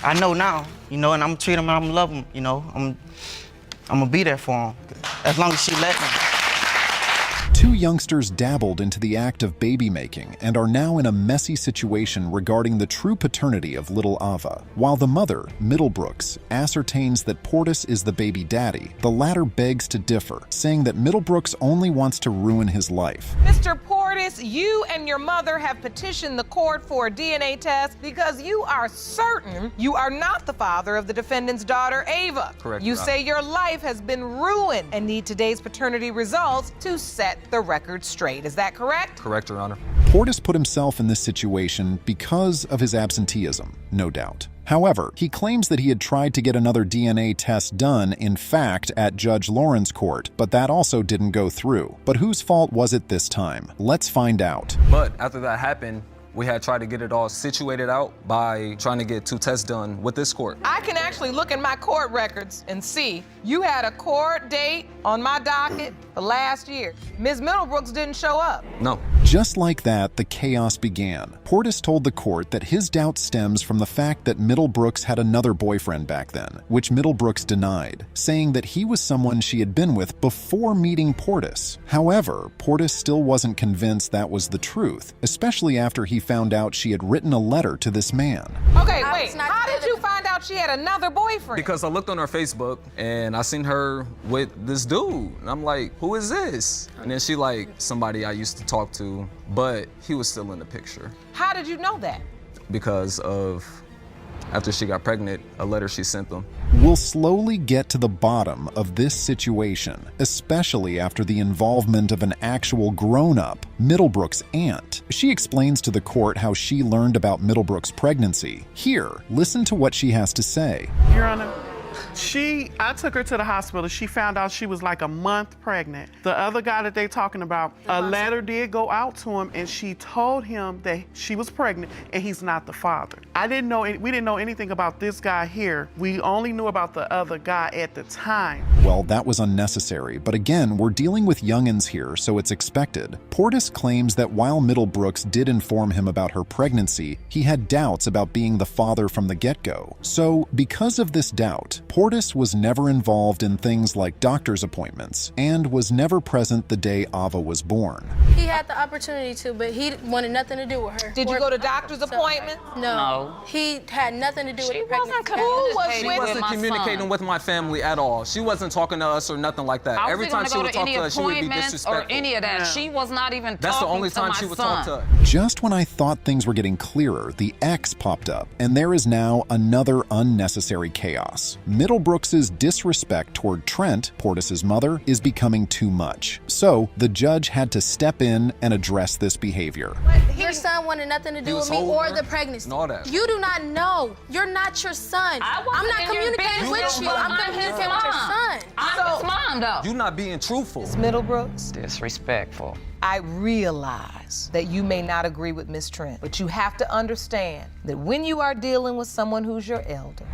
I know now, you know, and I'm gonna treat him and I'm gonna love him, you know. I'm gonna be there for him, as long as she let me. 2 youngsters dabbled into the act of baby making and are now in a messy situation regarding the true paternity of little Ava. While the mother, Middlebrooks, ascertains that Portis is the baby daddy, the latter begs to differ, saying that Middlebrooks only wants to ruin his life. Mr. Portis, you and your mother have petitioned the court for a DNA test because you are certain you are not the father of the defendant's daughter, Ava. Correct, You Your say your life has been ruined and need today's paternity results to set the record straight. Is that correct? Correct, Your Honor. Portis put himself in this situation because of his absenteeism, no doubt. However, he claims that he had tried to get another DNA test done, in fact, at Judge Lauren's court, but that also didn't go through. But whose fault was it this time? Let's find out. But after that happened, we had tried to get it all situated out by trying to get 2 tests done with this court. I can actually look in my court records and see you had a court date on my docket for last year. Ms. Middlebrooks didn't show up. No. Just like that, the chaos began. Portis told the court that his doubt stems from the fact that Middlebrooks had another boyfriend back then, which Middlebrooks denied, saying that he was someone she had been with before meeting Portis. However, Portis still wasn't convinced that was the truth, especially after he found out she had written a letter to this man. Okay, wait, how did you find out she had another boyfriend? Because I looked on her Facebook and I seen her with this dude. And I'm like, who is this? And then she like, somebody I used to talk to, but he was still in the picture. How did you know that? Because of, after she got pregnant, a letter she sent them. We'll slowly get to the bottom of this situation, especially after the involvement of an actual grown-up, Middlebrooks' aunt. She explains to the court how she learned about Middlebrooks' pregnancy. Here, listen to what she has to say. Your Honor, I took her to the hospital. She found out she was like a month pregnant. The other guy that they talking about, a letter did go out to him and she told him that she was pregnant and he's not the father. We didn't know anything about this guy here. We only knew about the other guy at the time. Well, that was unnecessary, but again, we're dealing with youngins here, so it's expected. Portis claims that while Middlebrooks did inform him about her pregnancy, he had doubts about being the father from the get-go. So, because of this doubt, Portis was never involved in things like doctor's appointments and was never present the day Ava was born. He had the opportunity to, but he wanted nothing to do with her. Did you go to doctor's appointments? No. He had nothing to do with the pregnancy. She wasn't communicating with my family at all. She wasn't talking to us or nothing like that. Every time she would talk to us, she would be disrespectful. Or any of that. She was not even talking to my son. That's the only time she would talk to us. Just when I thought things were getting clearer, the X popped up, and there is now another unnecessary chaos. Middlebrooks' disrespect toward Trent, Portis' mother, is becoming too much. So, the judge had to step in and address this behavior. Your son wanted nothing to do with me or the pregnancy. And all that. You do not know. You're not your son. I'm not communicating with you. I'm communicating with your son. I'm his mom, though. You're not being truthful. Ms. Middlebrooks. Disrespectful. I realize that you may not agree with Miss Trent, but you have to understand that when you are dealing with someone who's your elder,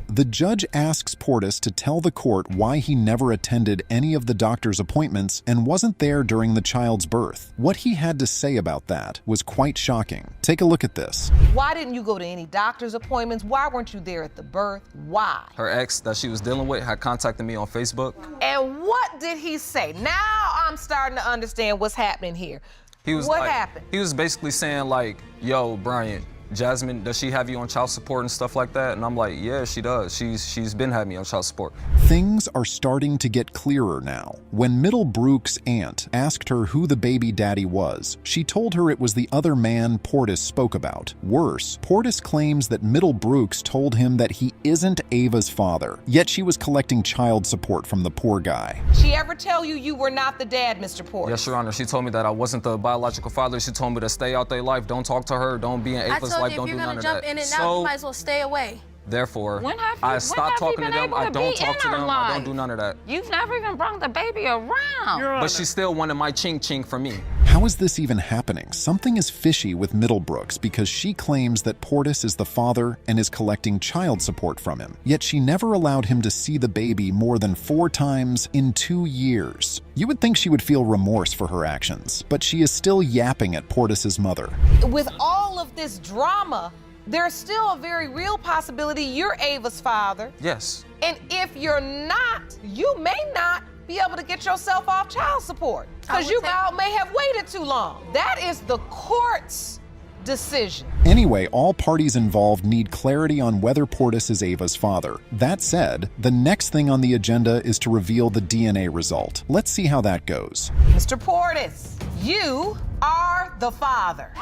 The judge asks Portis to tell the court why he never attended any of the doctor's appointments and wasn't there during the child's birth. What he had to say about that was quite shocking. Take a look at this. why didn't you go to any doctor's appointments? Why weren't you there at the birth? Why? Her ex that she was dealing with had contacted me on Facebook. And what did he say? Now I'm starting to understand what's happening here. What happened? He was basically saying like, yo, Brian, Jasmine, does she have you on child support and stuff like that? And I'm like, yeah, she does. She's been having me on child support. Things are starting to get clearer now. When Middlebrooks' aunt asked her who the baby daddy was, she told her it was the other man Portis spoke about. Worse, Portis claims that Middlebrooks told him that he isn't Ava's father, yet she was collecting child support from the poor guy. She ever tell you you were not the dad, Mr. Portis? Yes, Your Honor. She told me that I wasn't the biological father. She told me to stay out their life, don't talk to her, don't be in Ava's life, don't do none of that. If you're gonna jump in and out, you might as well stay away. Therefore, I stopped talking to them. I don't talk to them. I don't do none of that. You've never even brought the baby around. But she still wanted my ching for me. How is this even happening? Something is fishy with Middlebrooks because she claims that Portis is the father and is collecting child support from him. Yet she never allowed him to see the baby more than 4 times in 2 years. You would think she would feel remorse for her actions, but she is still yapping at Portis' mother. With all of this drama, there's still a very real possibility you're Ava's father. Yes. And if you're not, you may not be able to get yourself off child support because you may have waited too long. That is the court's decision. Anyway, all parties involved need clarity on whether Portis is Ava's father. That said, the next thing on the agenda is to reveal the DNA result. Let's see how that goes. Mr. Portis, you are the father.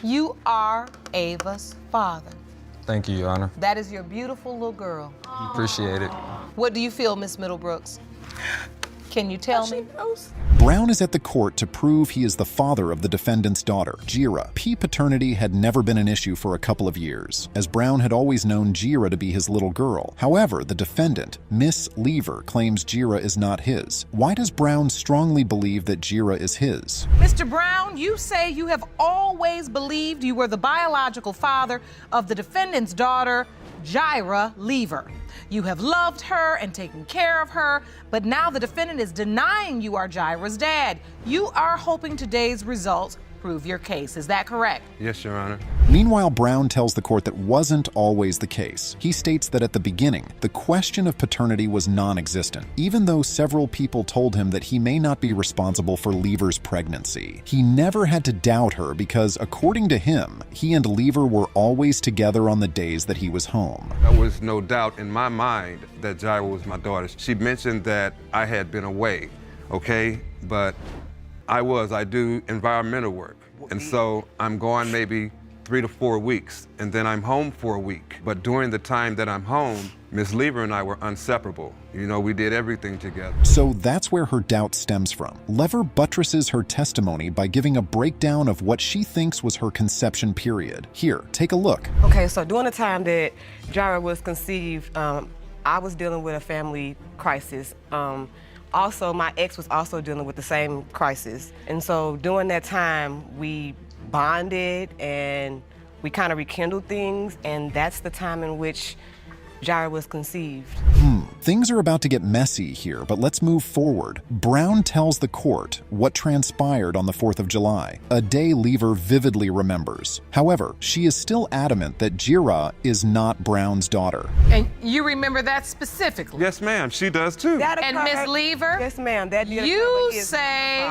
You are Ava's father. Thank you, Your Honor. That is your beautiful little girl. Appreciate it. What do you feel, Miss Middlebrooks? Can you tell me? Brown is at the court to prove he is the father of the defendant's daughter, Jira. Paternity had never been an issue for a couple of years, as Brown had always known Jira to be his little girl. However, the defendant, Miss Lever, claims Jira is not his. Why does Brown strongly believe that Jira is his? Mr. Brown, you say you have always believed you were the biological father of the defendant's daughter, Jira Lever. You have loved her and taken care of her, but now the defendant is denying you are Jira's dad. You are hoping today's results prove your case. Is that correct? Yes, Your Honor. Meanwhile, Brown tells the court that wasn't always the case. He states that at the beginning, the question of paternity was non-existent, even though several people told him that he may not be responsible for Lever's pregnancy. He never had to doubt her because, according to him, he and Lever were always together on the days that he was home. There was no doubt in my mind that Jira was my daughter. She mentioned that I had been away, okay? But I do environmental work. And so I'm gone maybe 3 to 4 weeks, and then I'm home for a week. But during the time that I'm home, Miss Lever and I were inseparable. You know, we did everything together. So that's where her doubt stems from. Lever buttresses her testimony by giving a breakdown of what she thinks was her conception period. Here, take a look. Okay, so during the time that Jira was conceived, I was dealing with a family crisis. Also, my ex was also dealing with the same crisis. And so during that time, we bonded and we kind of rekindled things, and that's the time in which Jira was conceived. Things are about to get messy here, but let's move forward. Brown tells the court what transpired on the 4th of July, a day Lever vividly remembers. However, she is still adamant that Jira is not Brown's daughter. And you remember that specifically? Yes, ma'am, she does too. And Miss Lever? Yes, ma'am. You say,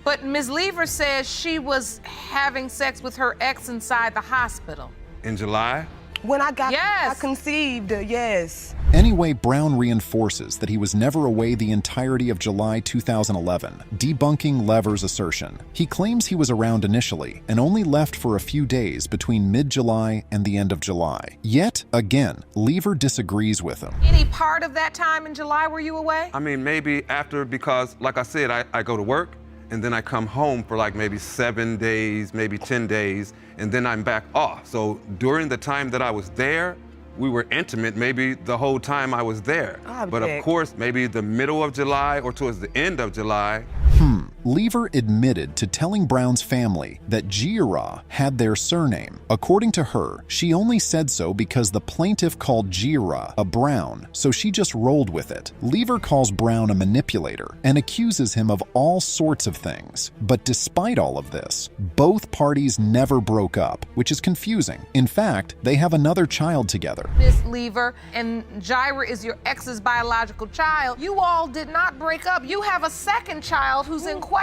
but Miss Lever says she was having sex with her ex inside the hospital. In July? When I conceived, yes. Anyway, Brown reinforces that he was never away the entirety of July 2011, debunking Lever's assertion. He claims he was around initially and only left for a few days between mid-July and the end of July. Yet, again, Lever disagrees with him. Any part of that time in July were you away? I mean, maybe after, because like I said, I go to work and then I come home for like maybe 7 days, maybe 10 days, and then I'm back off. So during the time that I was there, we were intimate maybe the whole time I was there. But of course, maybe the middle of July or towards the end of July. Lever admitted to telling Brown's family that Jira had their surname. According to her, she only said so because the plaintiff called Jira a Brown, so she just rolled with it. Lever calls Brown a manipulator and accuses him of all sorts of things. But despite all of this, both parties never broke up, which is confusing. In fact, they have another child together. Miss Lever, and Jira is your ex's biological child. You all did not break up. You have a second child who's in question.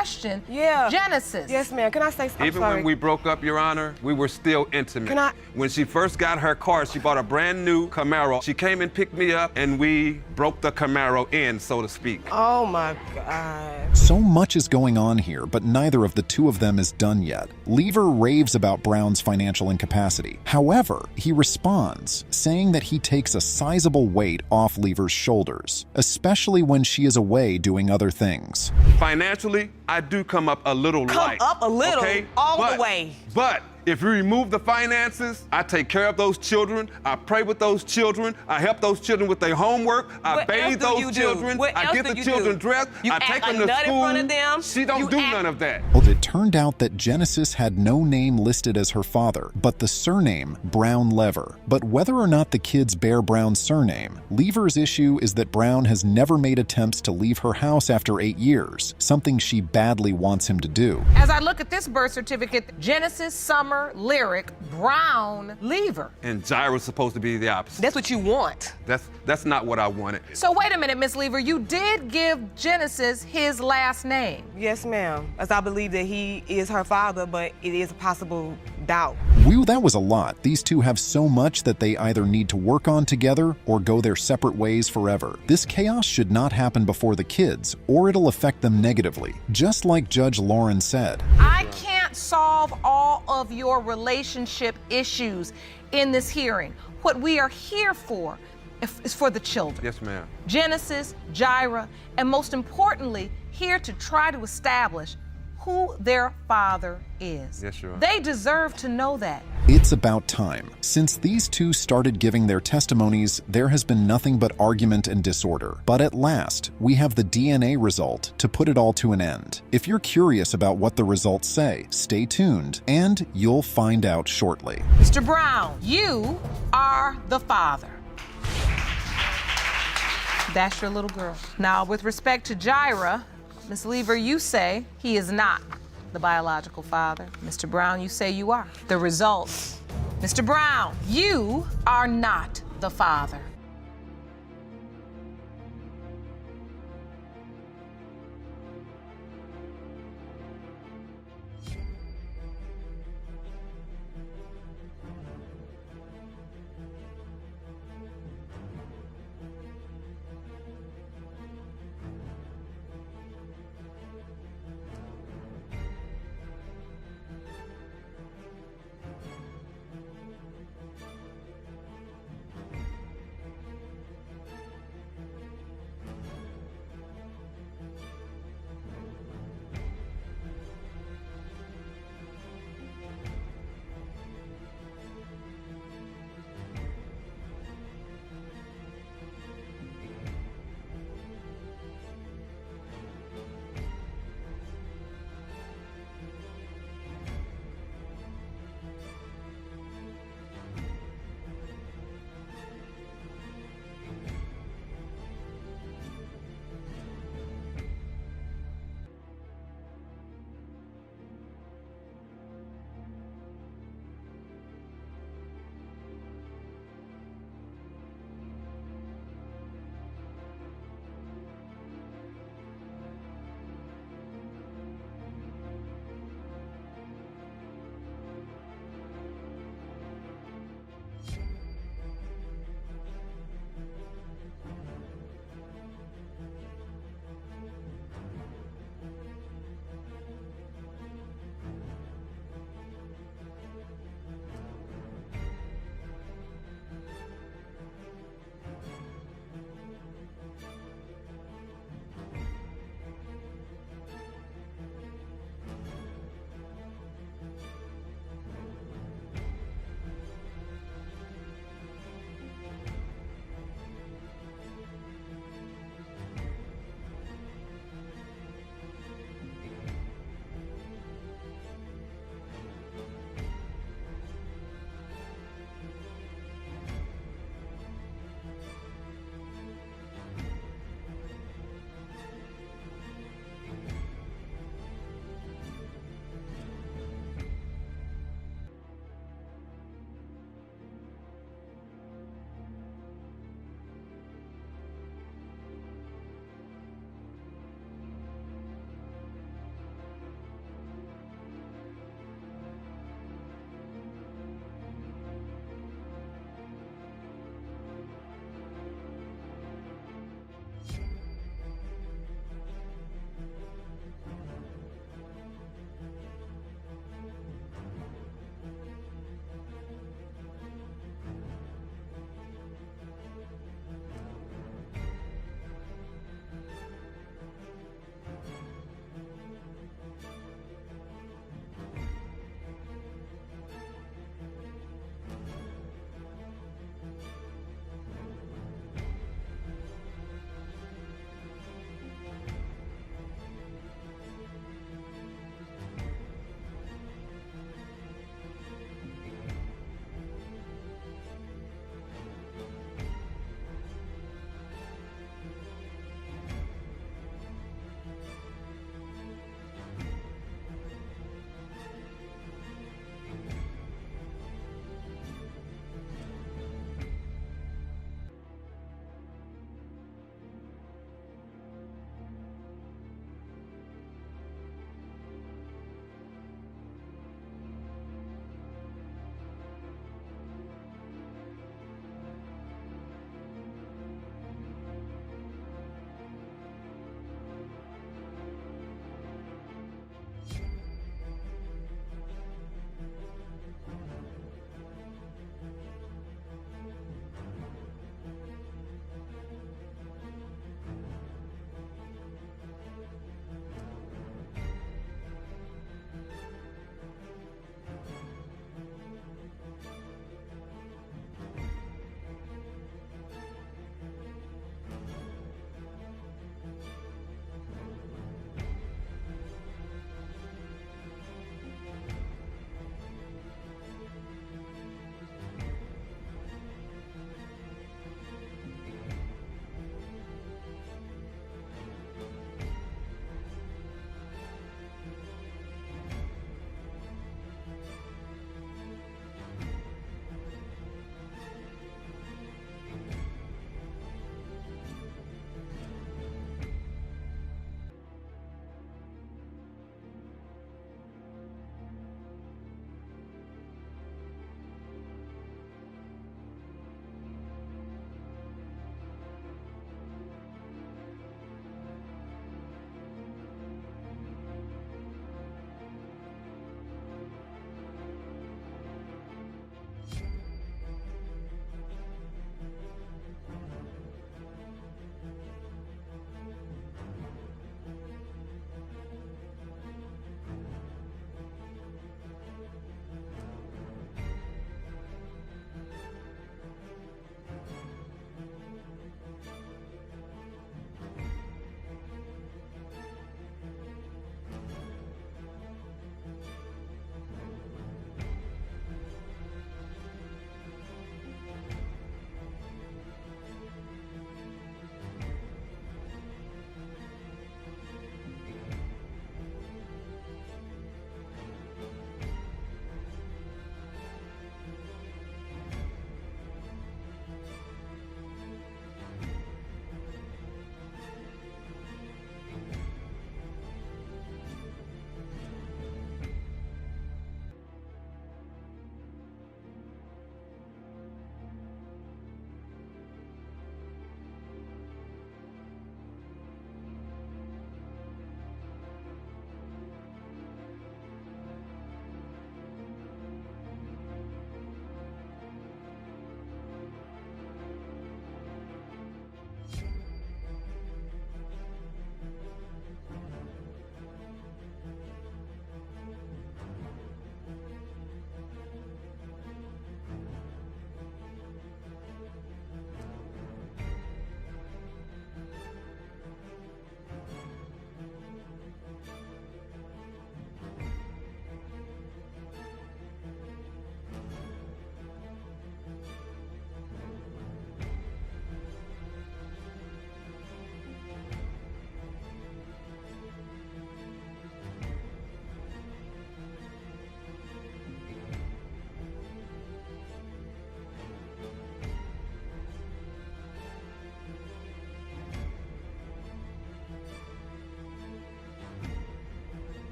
Yeah. Genesis. Yes, ma'am. Can I say something? Even when we broke up, Your Honor, we were still intimate. When she first got her car, she bought a brand new Camaro. She came and picked me up, and we broke the Camaro in, so to speak. Oh my God. So much is going on here, but neither of the two of them is done yet. Lever raves about Brown's financial incapacity. However, he responds, saying that he takes a sizable weight off Lever's shoulders, especially when she is away doing other things. Financially, I do come up a little light. Come up a little, okay? all the way. But if you remove the finances, I take care of those children, I pray with those children, I help those children with their homework, I bathe those children, I get the children dressed, I take them to school. She don't do none of that. Well, it turned out that Genesis had no name listed as her father, but the surname Brown Lever. But whether or not the kids bear Brown's surname, Lever's issue is that Brown has never made attempts to leave her house after 8 years, something she badly wants him to do. As I look at this birth certificate, Genesis Summer Lyric Brown Lever. And Jira's supposed to be the opposite. That's what you want. That's not what I wanted. So wait a minute, Miss Lever, you did give Genesis his last name. Yes, ma'am. As I believe that he is her father, but it is a possible doubt. Whew, that was a lot. These two have so much that they either need to work on together or go their separate ways forever. This chaos should not happen before the kids, or it'll affect them negatively, just like Judge Lauren said. I can't solve all of your relationship issues in this hearing. What we are here for is for the children. Yes, ma'am. Genesis, Jira, and most importantly, here to try to establish who their father is. Yes, Your Honor. They deserve to know that. It's about time. Since these two started giving their testimonies, there has been nothing but argument and disorder. But at last, we have the DNA result to put it all to an end. If you're curious about what the results say, stay tuned, and you'll find out shortly. Mr. Brown, you are the father. That's your little girl. Now, with respect to Jira, Ms. Lever, you say he is not the biological father. Mr. Brown, you say you are. The results. Mr. Brown, you are not the father.